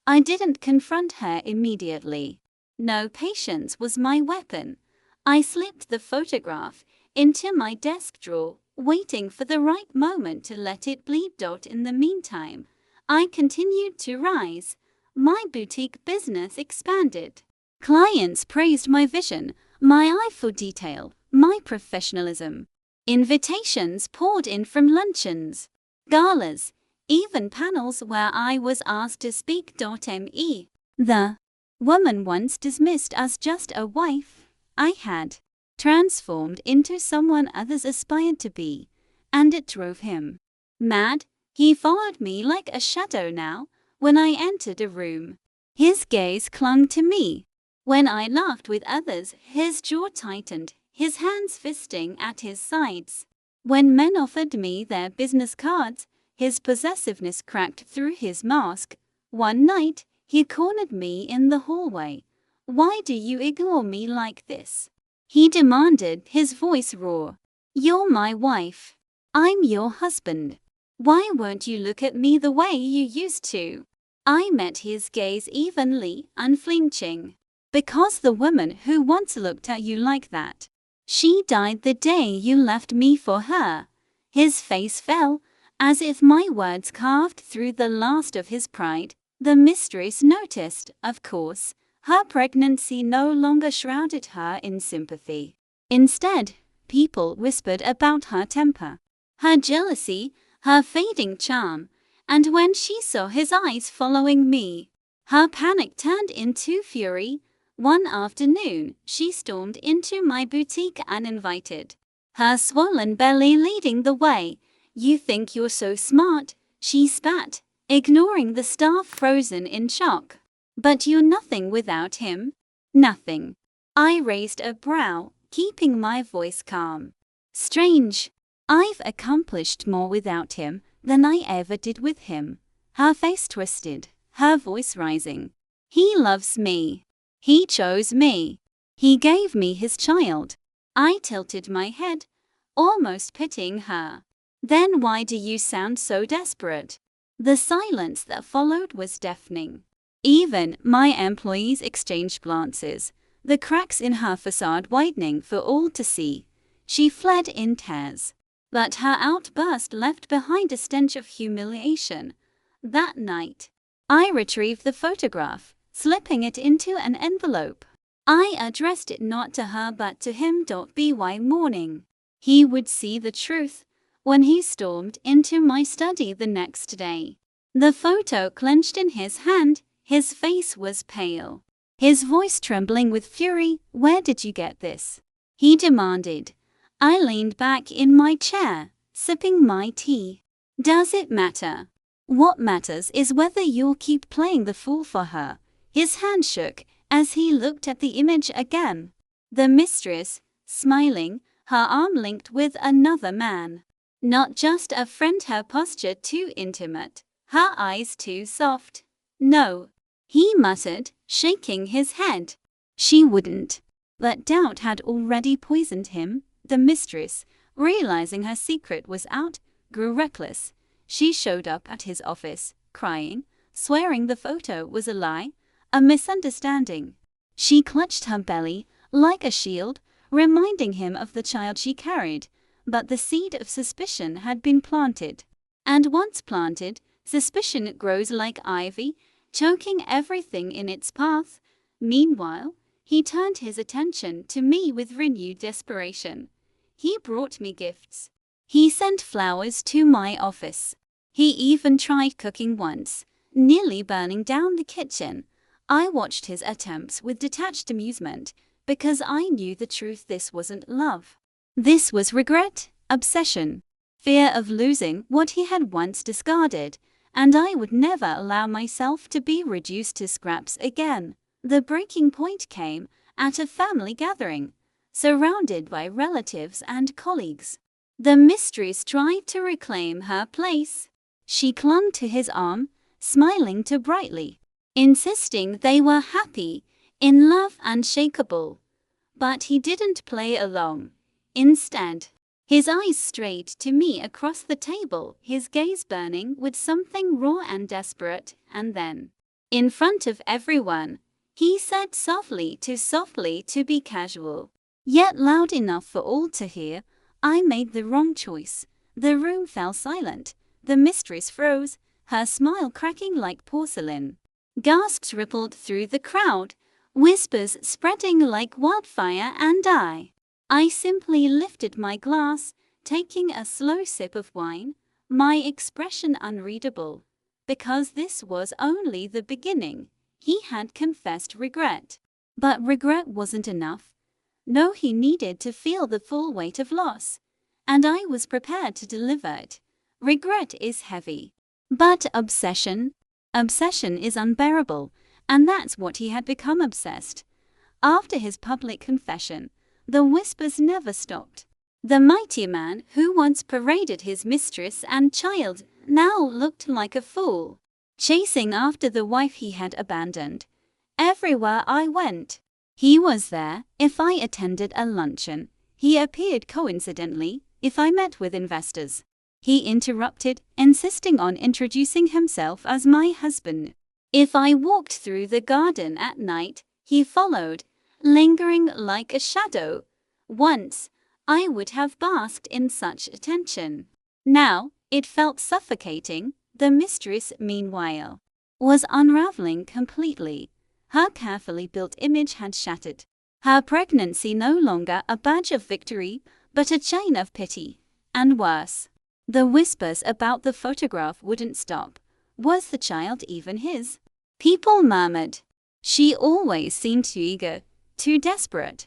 [SPEAKER 1] I didn't confront her immediately. No, patience was my weapon. I slipped the photograph into my desk drawer, waiting for the right moment to let it bleed. In the meantime, I continued to rise. My boutique business expanded. Clients praised my vision, my eye for detail, my professionalism. Invitations poured in from luncheons, galas, even panels where I was asked to speak. The woman once dismissed as just a wife I had transformed into someone others aspired to be, and it drove him mad. He followed me like a shadow now. When I entered a room, his gaze clung to me. When I laughed with others, his jaw tightened, his hands fisting at his sides. When men offered me their business cards, his possessiveness cracked through his mask. One night, he cornered me in the hallway. "Why do you ignore me like this?" he demanded, his voice raw. "You're my wife. I'm your husband. Why won't you look at me the way you used to?" I met his gaze evenly, unflinching. "Because the woman who once looked at you like that, she died the day you left me for her." His face fell, as if my words carved through the last of his pride. The mistress noticed, of course. Her pregnancy no longer shrouded her in sympathy. Instead, people whispered about her temper, her jealousy, her fading charm, and when she saw his eyes following me, her panic turned into fury. One afternoon, she stormed into my boutique uninvited, her swollen belly leading the way. "You think you're so smart," she spat, ignoring the staff frozen in shock. "But you're nothing without him." "Nothing." I raised a brow, keeping my voice calm. "Strange. I've accomplished more without him than I ever did with him." Her face twisted, her voice rising. "He loves me. He chose me. He gave me his child." I tilted my head, almost pitying her. "Then why do you sound so desperate?" The silence that followed was deafening. Even my employees exchanged glances, the cracks in her facade widening for all to see. She fled in tears, but her outburst left behind a stench of humiliation. That night, I retrieved the photograph, slipping it into an envelope. I addressed it not to her but to him. By morning, he would see the truth. When he stormed into my study the next day, the photo clenched in his hand, his face was pale, his voice trembling with fury. "Where did you get this?" he demanded. I leaned back in my chair, sipping my tea. "Does it matter? What matters is whether you'll keep playing the fool for her." His hand shook as he looked at the image again. The mistress, smiling, her arm linked with another man. Not just a friend, her posture too intimate, her eyes too soft. "No," he muttered, shaking his head. "She wouldn't." But doubt had already poisoned him. The mistress, realizing her secret was out, grew reckless. She showed up at his office, crying, swearing the photo was a lie, a misunderstanding. She clutched her belly like a shield, reminding him of the child she carried. But the seed of suspicion had been planted. And once planted, suspicion grows like ivy, choking everything in its path. Meanwhile, he turned his attention to me with renewed desperation. He brought me gifts. He sent flowers to my office. He even tried cooking once, nearly burning down the kitchen. I watched his attempts with detached amusement, because I knew the truth. This wasn't love. This was regret, obsession, fear of losing what he had once discarded, and I would never allow myself to be reduced to scraps again. The breaking point came at a family gathering, surrounded by relatives and colleagues. The mistress tried to reclaim her place. She clung to his arm, smiling too brightly, insisting they were happy, in love, unshakable. But he didn't play along. Instead, his eyes strayed to me across the table, his gaze burning with something raw and desperate. And then, in front of everyone, he said softly to be casual, yet loud enough for all to hear, "I made the wrong choice." The room fell silent. The mistress froze, her smile cracking like porcelain. Gasps rippled through the crowd, whispers spreading like wildfire, and I simply lifted my glass, taking a slow sip of wine, my expression unreadable. Because this was only the beginning. He had confessed regret. But regret wasn't enough. No, he needed to feel the full weight of loss. And I was prepared to deliver it. Regret is heavy. But obsession is unbearable, and that's what he had become obsessed. After his public confession, the whispers never stopped. The mighty man who once paraded his mistress and child now looked like a fool, chasing after the wife he had abandoned. Everywhere I went, he was there. If I attended a luncheon, he appeared coincidentally. If I met with investors, he interrupted, insisting on introducing himself as my husband. If I walked through the garden at night, he followed, lingering like a shadow. Once, I would have basked in such attention. Now, it felt suffocating. The mistress, meanwhile, was unraveling completely. Her carefully built image had shattered. Her pregnancy no longer a badge of victory, but a chain of pity. And worse, the whispers about the photograph wouldn't stop. Was the child even his? People murmured. She always seemed too eager, too desperate.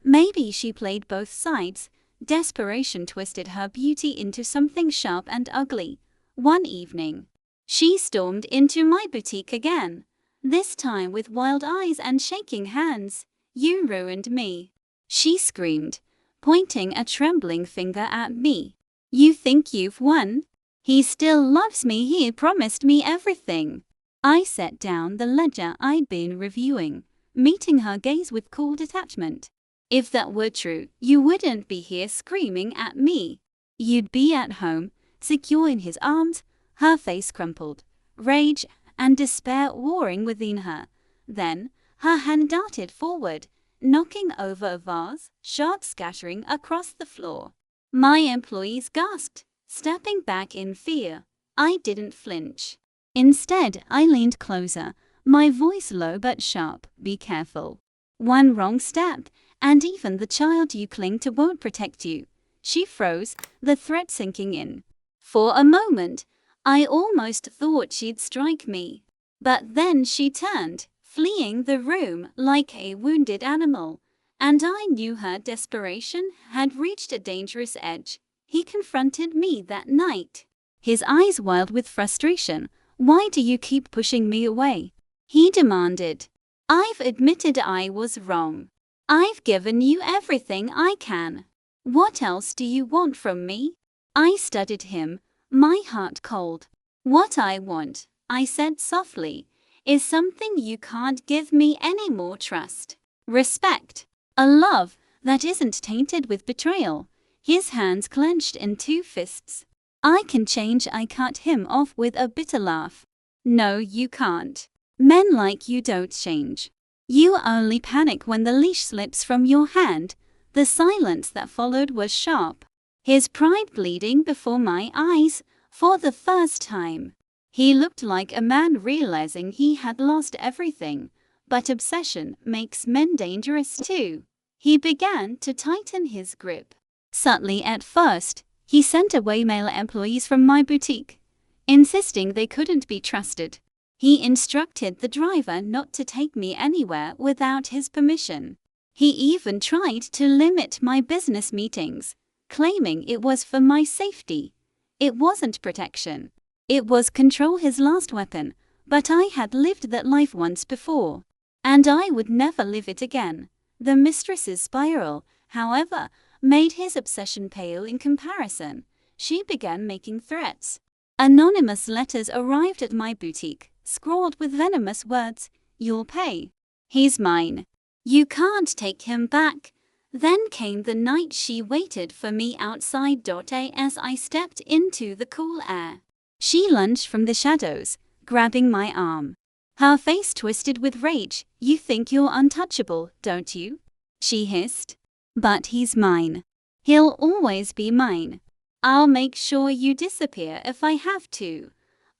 [SPEAKER 1] Maybe she played both sides. Desperation twisted her beauty into something sharp and ugly. One evening, she stormed into my boutique again, this time with wild eyes and shaking hands. "You ruined me," she screamed, pointing a trembling finger at me. "You think you've won? He still loves me. He promised me everything." I set down the ledger I'd been reviewing, meeting her gaze with cool detachment. "If that were true, you wouldn't be here screaming at me. You'd be at home, secure in his arms." Her face crumpled, rage and despair warring within her. Then, her hand darted forward, knocking over a vase, shards scattering across the floor. My employees gasped, stepping back in fear. I didn't flinch. Instead, I leaned closer, my voice low but sharp. "Be careful. One wrong step, and even the child you cling to won't protect you." She froze, the threat sinking in. For a moment, I almost thought she'd strike me. But then she turned, fleeing the room like a wounded animal, and I knew her desperation had reached a dangerous edge. He confronted me that night, his eyes wild with frustration. "Why do you keep pushing me away?" he demanded. "I've admitted I was wrong. I've given you everything I can. What else do you want from me?" I studied him, my heart cold. "What I want," I said softly, "is something you can't give me any more: trust, respect, a love that isn't tainted with betrayal." His hands clenched in two fists. "I can change." I cut him off with a bitter laugh. "No, you can't. Men like you don't change. You only panic when the leash slips from your hand." The silence that followed was sharp, his pride bleeding before my eyes. For the first time, he looked like a man realizing he had lost everything. But obsession makes men dangerous too. He began to tighten his grip. Subtly at first, he sent away male employees from my boutique, insisting they couldn't be trusted. He instructed the driver not to take me anywhere without his permission. He even tried to limit my business meetings, claiming it was for my safety. It wasn't protection. It was control, his last weapon. But I had lived that life once before, and I would never live it again. The mistress's spiral, however, made his obsession pale in comparison. She began making threats. Anonymous letters arrived at my boutique, scrawled with venomous words. "You'll pay. He's mine. You can't take him back." Then came the night she waited for me outside. As I stepped into the cool air, she lunged from the shadows, grabbing my arm. Her face twisted with rage. "You think you're untouchable, don't you?" she hissed. "But he's mine. He'll always be mine. I'll make sure you disappear if I have to."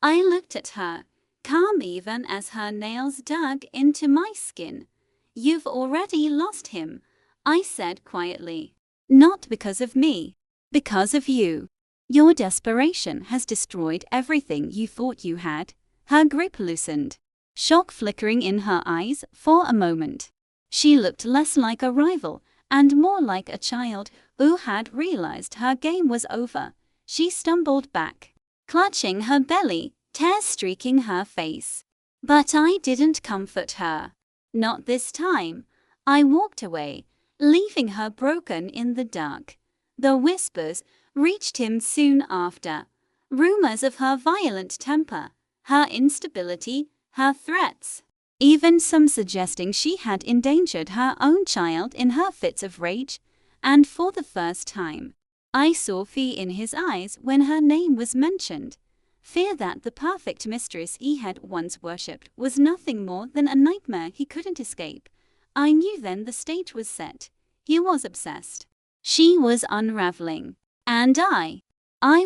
[SPEAKER 1] I looked at her, calm even as her nails dug into my skin. "You've already lost him," I said quietly. "Not because of me. Because of you. Your desperation has destroyed everything you thought you had." Her grip loosened, shock flickering in her eyes. For a moment, she looked less like a rival and more like a child who had realized her game was over. She stumbled back, clutching her belly, tears streaking her face. But I didn't comfort her. Not this time. I walked away, leaving her broken in the dark. The whispers reached him soon after. Rumors of her violent temper, her instability, her threats. Even some suggesting she had endangered her own child in her fits of rage. And for the first time, I saw fear in his eyes when her name was mentioned. Fear that the perfect mistress he had once worshipped was nothing more than a nightmare he couldn't escape. I knew then the stage was set. He was obsessed. She was unraveling. And I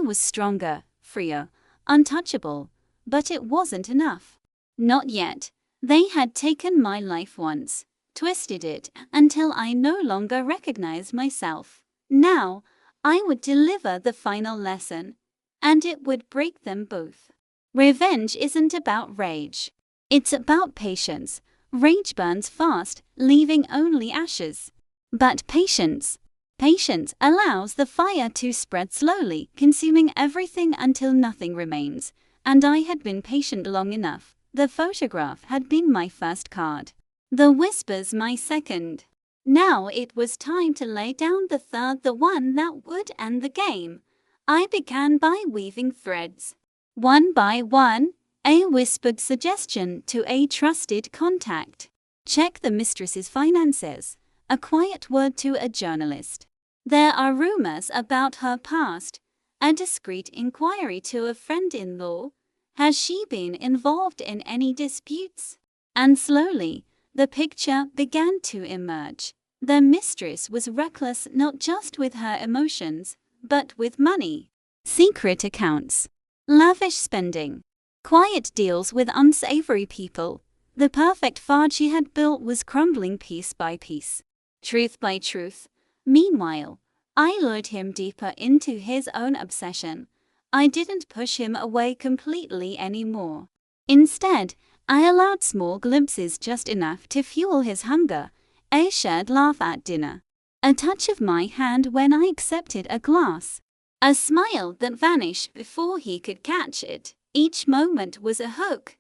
[SPEAKER 1] was stronger, freer, untouchable. But it wasn't enough. Not yet. They had taken my life once, twisted it until I no longer recognized myself. Now, I would deliver the final lesson, and it would break them both. Revenge isn't about rage. It's about patience. Rage burns fast, leaving only ashes. But patience allows the fire to spread slowly, consuming everything until nothing remains. And I had been patient long enough. The photograph had been my first card. The whispers my second. Now it was time to lay down the third, the one that would end the game. I began by weaving threads. One by one, a whispered suggestion to a trusted contact. Check the mistress's finances. A quiet word to a journalist. There are rumors about her past. A discreet inquiry to a friend-in-law. Has she been involved in any disputes? And slowly, the picture began to emerge. The mistress was reckless not just with her emotions, but with money. Secret accounts. Lavish spending. Quiet deals with unsavory people. The perfect fard she had built was crumbling piece by piece. Truth by truth. Meanwhile, I lured him deeper into his own obsession. I didn't push him away completely anymore. Instead, I allowed small glimpses, just enough to fuel his hunger. A shared laugh at dinner. A touch of my hand when I accepted a glass. A smile that vanished before he could catch it. Each moment was a hook,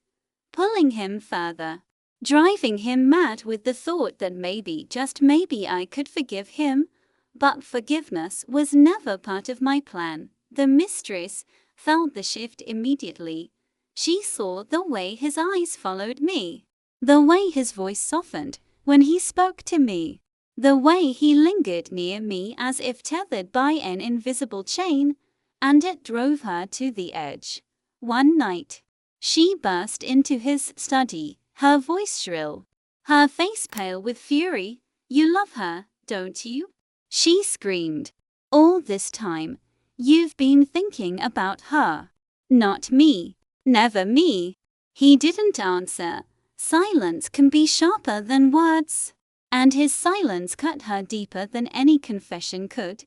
[SPEAKER 1] pulling him further, driving him mad with the thought that maybe, just maybe, I could forgive him. But forgiveness was never part of my plan. The mistress felt the shift immediately. She saw the way his eyes followed me, the way his voice softened when he spoke to me, the way he lingered near me as if tethered by an invisible chain, and it drove her to the edge. One night, she burst into his study, her voice shrill, her face pale with fury. "You love her, don't you?" she screamed. "All this time, you've been thinking about her, not me." "Never me." He didn't answer. Silence can be sharper than words. And his silence cut her deeper than any confession could.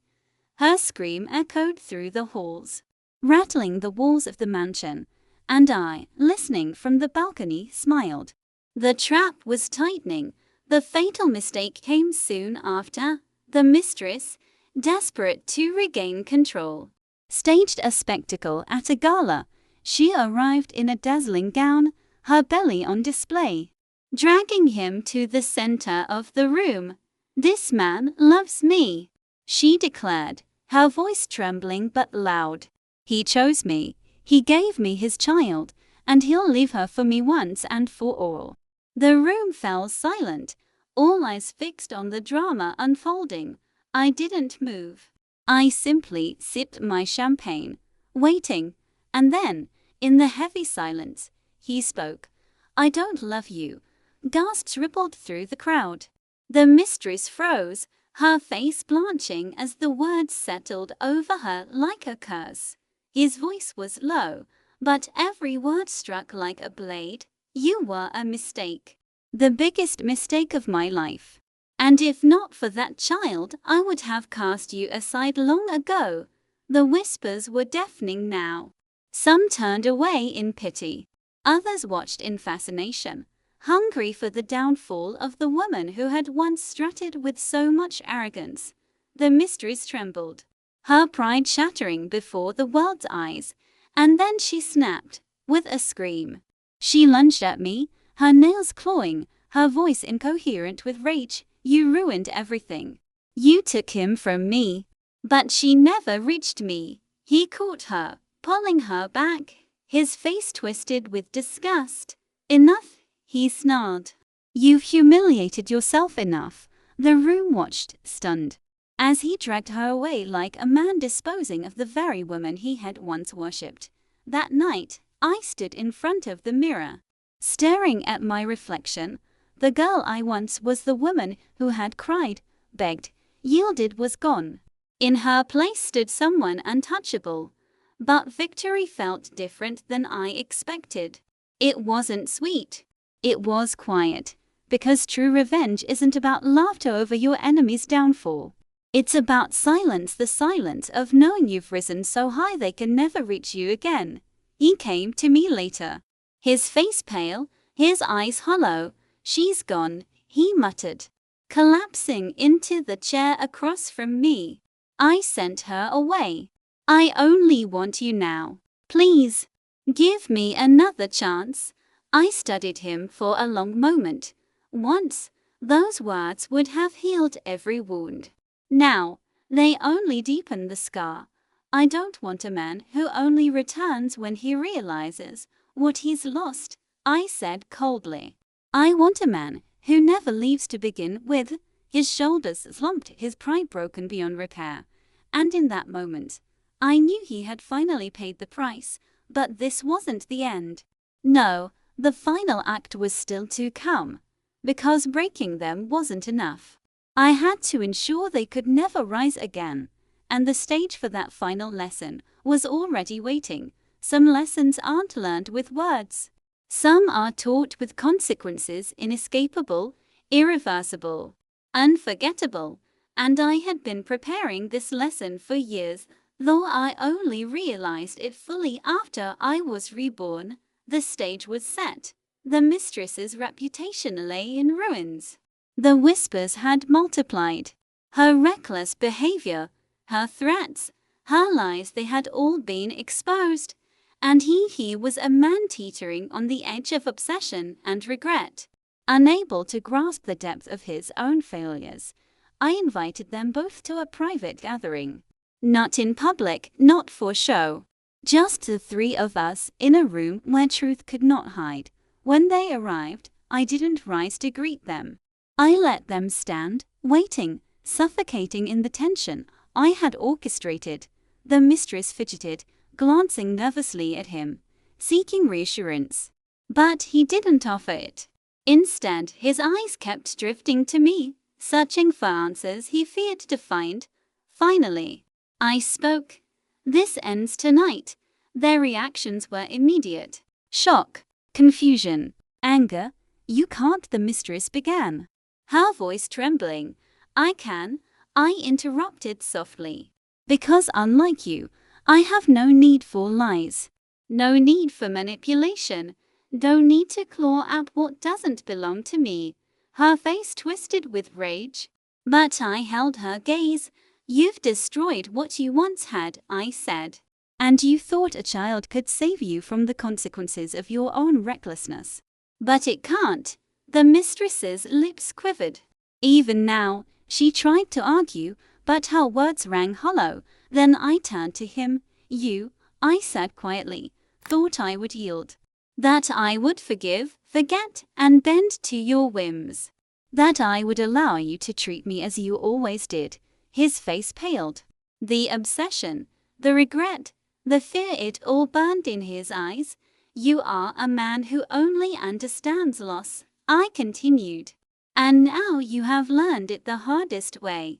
[SPEAKER 1] Her scream echoed through the halls, rattling the walls of the mansion, and I, listening from the balcony, smiled. The trap was tightening. The fatal mistake came soon after. The mistress, desperate to regain control, staged a spectacle at a gala. She arrived in a dazzling gown, her belly on display, dragging him to the center of the room. "This man loves me," she declared, her voice trembling but loud. "He chose me, he gave me his child, and he'll leave her for me once and for all." The room fell silent, all eyes fixed on the drama unfolding. I didn't move. I simply sipped my champagne, waiting, and then, in the heavy silence, he spoke. "I don't love you." Gasps rippled through the crowd. The mistress froze, her face blanching as the words settled over her like a curse. His voice was low, but every word struck like a blade. "You were a mistake. The biggest mistake of my life. And if not for that child, I would have cast you aside long ago." The whispers were deafening now. Some turned away in pity. Others watched in fascination. hungry for the downfall of the woman who had once strutted with so much arrogance. The mistress trembled, her pride shattering before the world's eyes, and then she snapped, with a scream. She lunged at me, her nails clawing, her voice incoherent with rage. You ruined everything. You took him from me. But she never reached me. He caught her, pulling her back, his face twisted with disgust. Enough, he snarled. You've humiliated yourself enough. The room watched, stunned, as he dragged her away like a man disposing of the very woman he had once worshipped. That night, I stood in front of the mirror, staring at my reflection. The girl I once was, the woman who had cried, begged, yielded, was gone. In her place stood someone untouchable. But victory felt different than I expected. It wasn't sweet. It was quiet. Because true revenge isn't about laughter over your enemy's downfall. It's about silence, the silence of knowing you've risen so high they can never reach you again. He came to me later, his face pale, his eyes hollow. She's gone, he muttered, collapsing into the chair across from me. I sent her away. I only want you now. Please, give me another chance. I studied him for a long moment. Once, those words would have healed every wound. Now, they only deepen the scar. I don't want a man who only returns when he realizes what he's lost, I said coldly. I want a man who never leaves to begin with. His shoulders slumped, his pride broken beyond repair. And in that moment, I knew he had finally paid the price. But this wasn't the end. No, the final act was still to come. Because breaking them wasn't enough. I had to ensure they could never rise again. And the stage for that final lesson was already waiting. Some lessons aren't learned with words. Some are taught with consequences, inescapable, irreversible, unforgettable. And I had been preparing this lesson for years, though I only realized it fully after I was reborn. The stage was set. The mistress's reputation lay in ruins. The whispers had multiplied. Her reckless behavior, her threats, her lies, they had all been exposed. And he was a man teetering on the edge of obsession and regret. Unable to grasp the depth of his own failures, I invited them both to a private gathering. Not in public, not for show. Just the three of us in a room where truth could not hide. When they arrived, I didn't rise to greet them. I let them stand, waiting, suffocating in the tension I had orchestrated. The mistress fidgeted, glancing nervously at him, seeking reassurance. But he didn't offer it. Instead, his eyes kept drifting to me, searching for answers he feared to find. Finally, I spoke. This ends tonight. Their reactions were immediate. Shock, confusion, anger. You can't, the mistress began, her voice trembling. I interrupted softly. Because unlike you, I have no need for lies. No need for manipulation. No need to claw at what doesn't belong to me. Her face twisted with rage. But I held her gaze. You've destroyed what you once had, I said. And you thought a child could save you from the consequences of your own recklessness. But it can't. The mistress's lips quivered. Even now, she tried to argue, but her words rang hollow. Then I turned to him. You, I said quietly, thought I would yield. That I would forgive, forget, and bend to your whims. That I would allow you to treat me as you always did. His face paled. The obsession, the regret, the fear, it all burned in his eyes. You are a man who only understands loss, I continued. And now you have learned it the hardest way.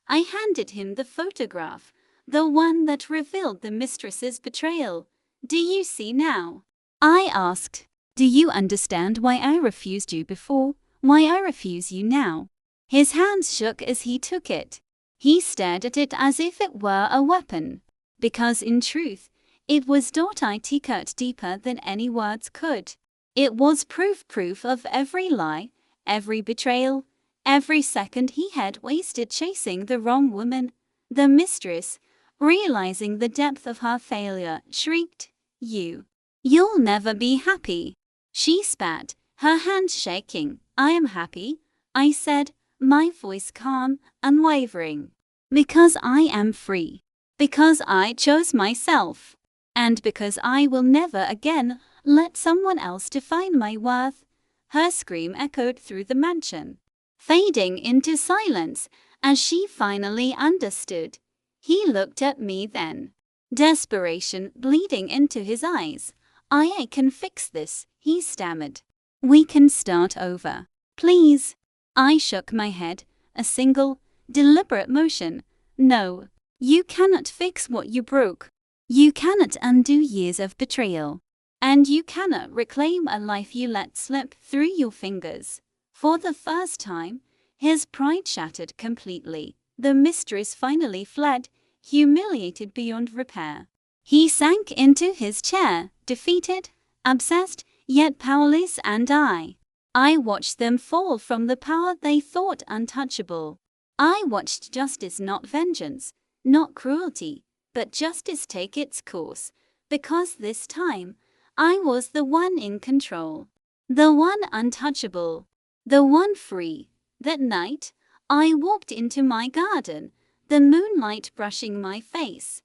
[SPEAKER 1] I handed him the photograph, the one that revealed the mistress's betrayal. Do you see now? I asked. Do you understand why I refused you before, why I refuse you now? His hands shook as he took it. He stared at it as if it were a weapon. Because in truth, it was .it cut deeper than any words could. It was proof of every lie, every betrayal, every second he had wasted chasing the wrong woman. The mistress, realizing the depth of her failure, shrieked, You'll never be happy. She spat, her hands shaking. I am happy, I said, my voice calm, unwavering. Because I am free. Because I chose myself. And because I will never again let someone else define my worth. Her scream echoed through the mansion, fading into silence as she finally understood. He looked at me then, desperation bleeding into his eyes. I can fix this, he stammered. We can start over. Please. I shook my head, a single, deliberate motion. No, you cannot fix what you broke. You cannot undo years of betrayal. And you cannot reclaim a life you let slip through your fingers. For the first time, his pride shattered completely. The mistress finally fled, humiliated beyond repair. He sank into his chair, defeated, obsessed, yet powerless, and I watched them fall from the power they thought untouchable. I watched justice, not vengeance, not cruelty, but justice take its course, because this time, I was the one in control, the one untouchable, the one free. That night, I walked into my garden, the moonlight brushing my face.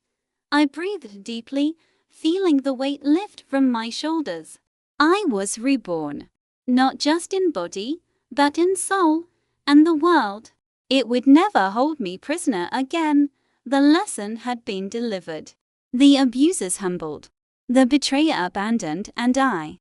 [SPEAKER 1] I breathed deeply, feeling the weight lift from my shoulders. I was reborn, not just in body, but in soul, and the world, it would never hold me prisoner again. The lesson had been delivered. The abusers humbled. The betrayer abandoned, and I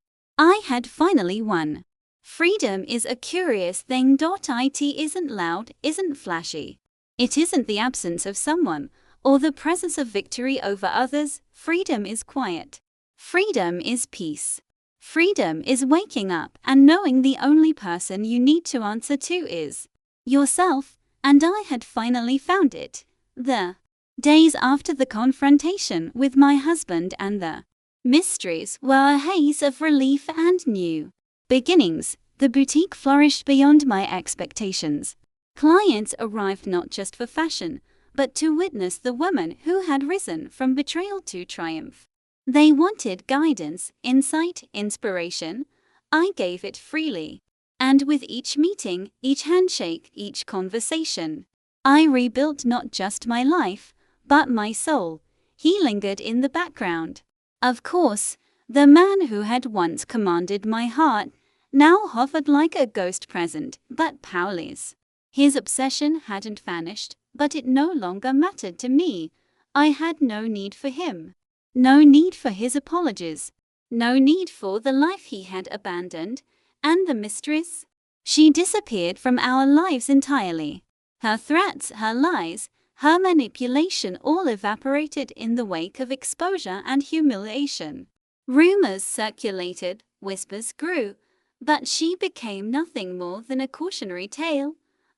[SPEAKER 1] had finally won. Freedom is a curious thing. It isn't loud, isn't flashy. It isn't the absence of someone, or the presence of victory over others. Freedom is quiet. Freedom is peace. Freedom is waking up and knowing the only person you need to answer to is yourself, and I had finally found it. The days after the confrontation with my husband and the mistress were a haze of relief and new beginnings. The boutique flourished beyond my expectations. Clients arrived not just for fashion, but to witness the woman who had risen from betrayal to triumph. They wanted guidance, insight, inspiration. I gave it freely. And with each meeting, each handshake, each conversation, I rebuilt not just my life, but my soul. He lingered in the background. Of course, the man who had once commanded my heart now hovered like a ghost, present but powerless. His obsession hadn't vanished, but it no longer mattered to me. I had no need for him. No need for his apologies. No need for the life he had abandoned. And the mistress? She disappeared from our lives entirely. Her threats, her lies, her manipulation all evaporated in the wake of exposure and humiliation. Rumors circulated, whispers grew, but she became nothing more than a cautionary tale.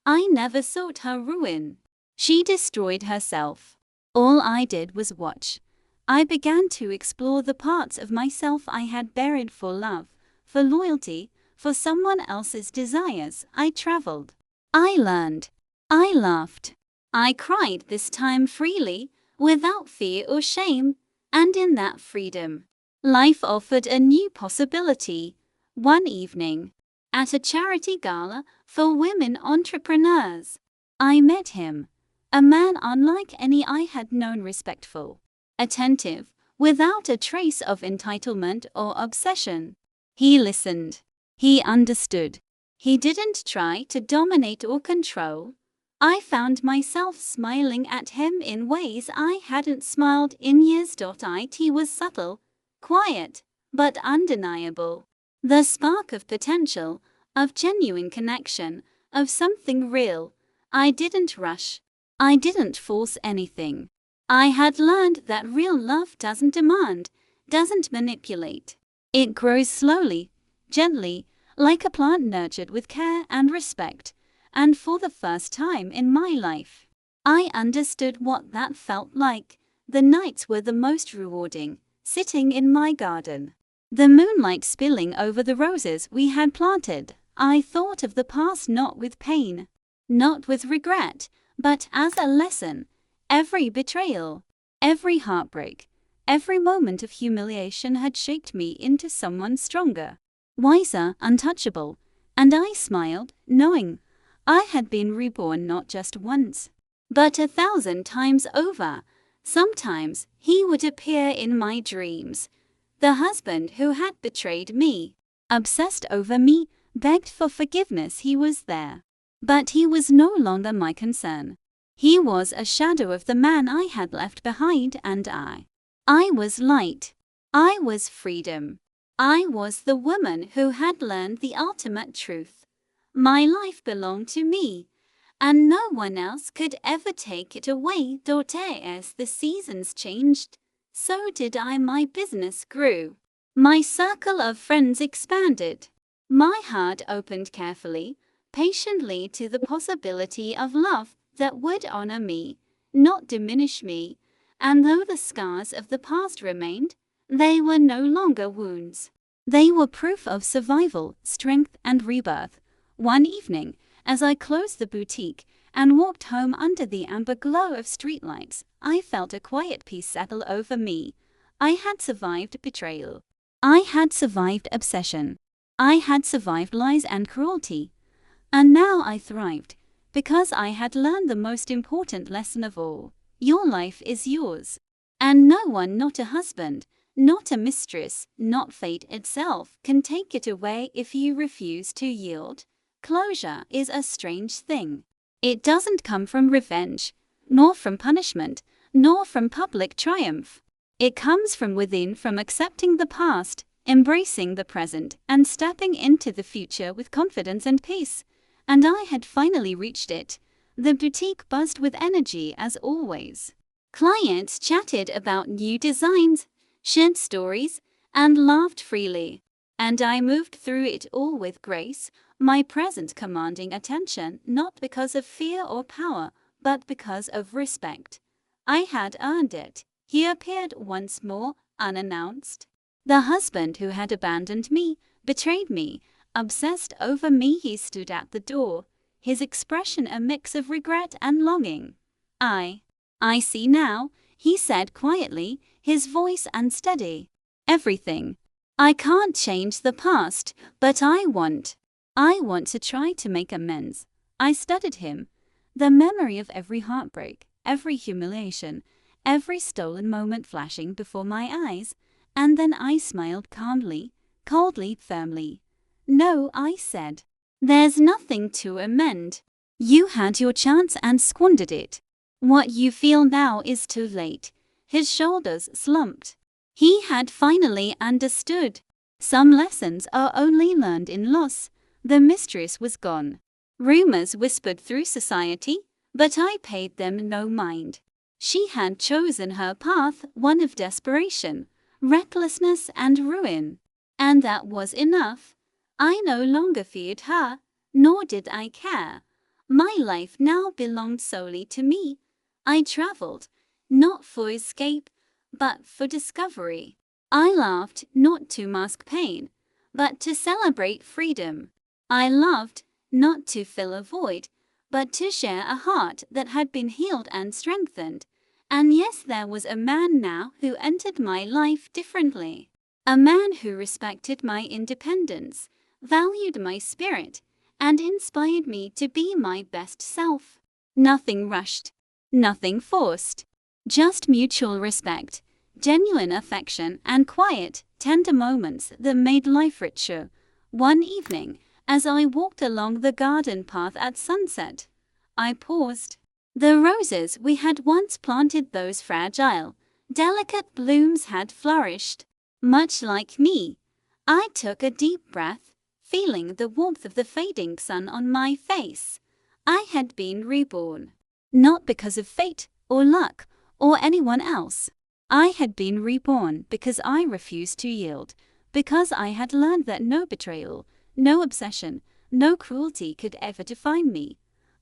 [SPEAKER 1] I never sought her ruin. She destroyed herself. All I did was watch. I began to explore the parts of myself I had buried for love, for loyalty, for someone else's desires. I traveled. I learned. I laughed. I cried, this time freely, without fear or shame, and in that freedom, life offered a new possibility. One evening, at a charity gala for women entrepreneurs, I met him, a man unlike any I had known, respectful, attentive, without a trace of entitlement or obsession. He listened. He understood. He didn't try to dominate or control. I found myself smiling at him in ways I hadn't smiled in years. It was subtle, quiet, but undeniable. The spark of potential, of genuine connection, of something real. I didn't rush. I didn't force anything. I had learned that real love doesn't demand, doesn't manipulate. It grows slowly, gently, like a plant nurtured with care and respect. And for the first time in my life, I understood what that felt like. The nights were the most rewarding, sitting in my garden, the moonlight spilling over the roses we had planted. I thought of the past not with pain, not with regret, but as a lesson. Every betrayal, every heartbreak, every moment of humiliation had shaped me into someone stronger, wiser, untouchable, and I smiled, knowing I had been reborn not just once, but 1,000 times over. Sometimes he would appear in my dreams, the husband who had betrayed me, obsessed over me, begged for forgiveness. He was there, but he was no longer my concern. He was a shadow of the man I had left behind, and I was light. I was freedom. I was the woman who had learned the ultimate truth. My life belonged to me, and no one else could ever take it away. As the seasons changed, so did I. My business grew. My circle of friends expanded. My heart opened carefully, patiently to the possibility of love that would honor me, not diminish me. And though the scars of the past remained, they were no longer wounds. They were proof of survival, strength, and rebirth. One evening, as I closed the boutique and walked home under the amber glow of streetlights, I felt a quiet peace settle over me. I had survived betrayal. I had survived obsession. I had survived lies and cruelty. And now I thrived, because I had learned the most important lesson of all. Your life is yours. And no one, not a husband, not a mistress, not fate itself, can take it away if you refuse to yield. Closure is a strange thing. It doesn't come from revenge, nor from punishment, nor from public triumph. It comes from within, from accepting the past, embracing the present, and stepping into the future with confidence and peace. And I had finally reached it. The boutique buzzed with energy as always. Clients chatted about new designs, shared stories, and laughed freely. And I moved through it all with grace, my presence commanding attention not because of fear or power, but because of respect. I had earned it. He appeared once more, unannounced. The husband who had abandoned me, betrayed me, obsessed over me. He stood at the door, his expression a mix of regret and longing. I see now, he said quietly, his voice unsteady. Everything. I can't change the past, but I want to try to make amends. I studied him. The memory of every heartbreak, every humiliation, every stolen moment flashing before my eyes, and then I smiled calmly, coldly, firmly. No, I said. There's nothing to amend. You had your chance and squandered it. What you feel now is too late. His shoulders slumped. He had finally understood. Some lessons are only learned in loss. The mistress was gone. Rumors whispered through society, but I paid them no mind. She had chosen her path, one of desperation, recklessness, and ruin. And that was enough. I no longer feared her, nor did I care. My life now belonged solely to me. I traveled, not for escape, but for discovery. I laughed, not to mask pain, but to celebrate freedom. I loved, not to fill a void, but to share a heart that had been healed and strengthened. And yes, there was a man now who entered my life differently. A man who respected my independence, valued my spirit, and inspired me to be my best self. Nothing rushed, nothing forced. Just mutual respect, genuine affection, and quiet, tender moments that made life richer. One evening, as I walked along the garden path at sunset, I paused. The roses we had once planted, those fragile, delicate blooms had flourished. Much like me, I took a deep breath, feeling the warmth of the fading sun on my face. I had been reborn. Not because of fate, or luck, or anyone else. I had been reborn because I refused to yield, because I had learned that no betrayal, no obsession, no cruelty could ever define me.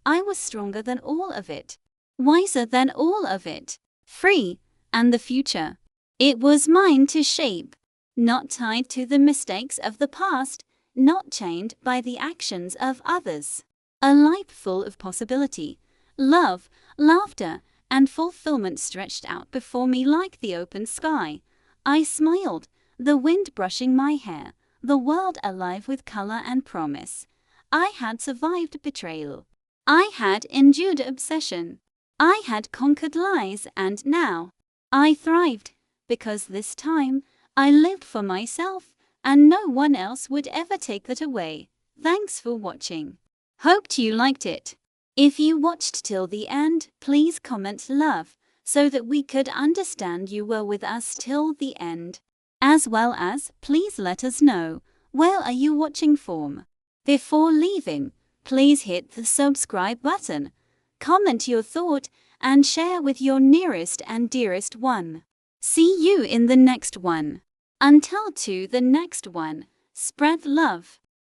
[SPEAKER 1] I was stronger than all of it, wiser than all of it, free, and the future, it was mine to shape. not tied to the mistakes of the past, not chained by the actions of others. A life full of possibility, love, laughter, and fulfillment stretched out before me like the open sky. I smiled, the wind brushing my hair, the world alive with color and promise. I had survived betrayal. I had endured obsession. I had conquered lies, and now I thrived, because this time I lived for myself, and no one else would ever take that away. Thanks for watching. Hoped you liked it. If you watched till the end, please comment love, so that we could understand you were with us till the end. As well as, please let us know, where are you watching from? Before leaving, please hit the subscribe button, comment your thought, and share with your nearest and dearest one. See you in the next one. Until to the next one, spread love.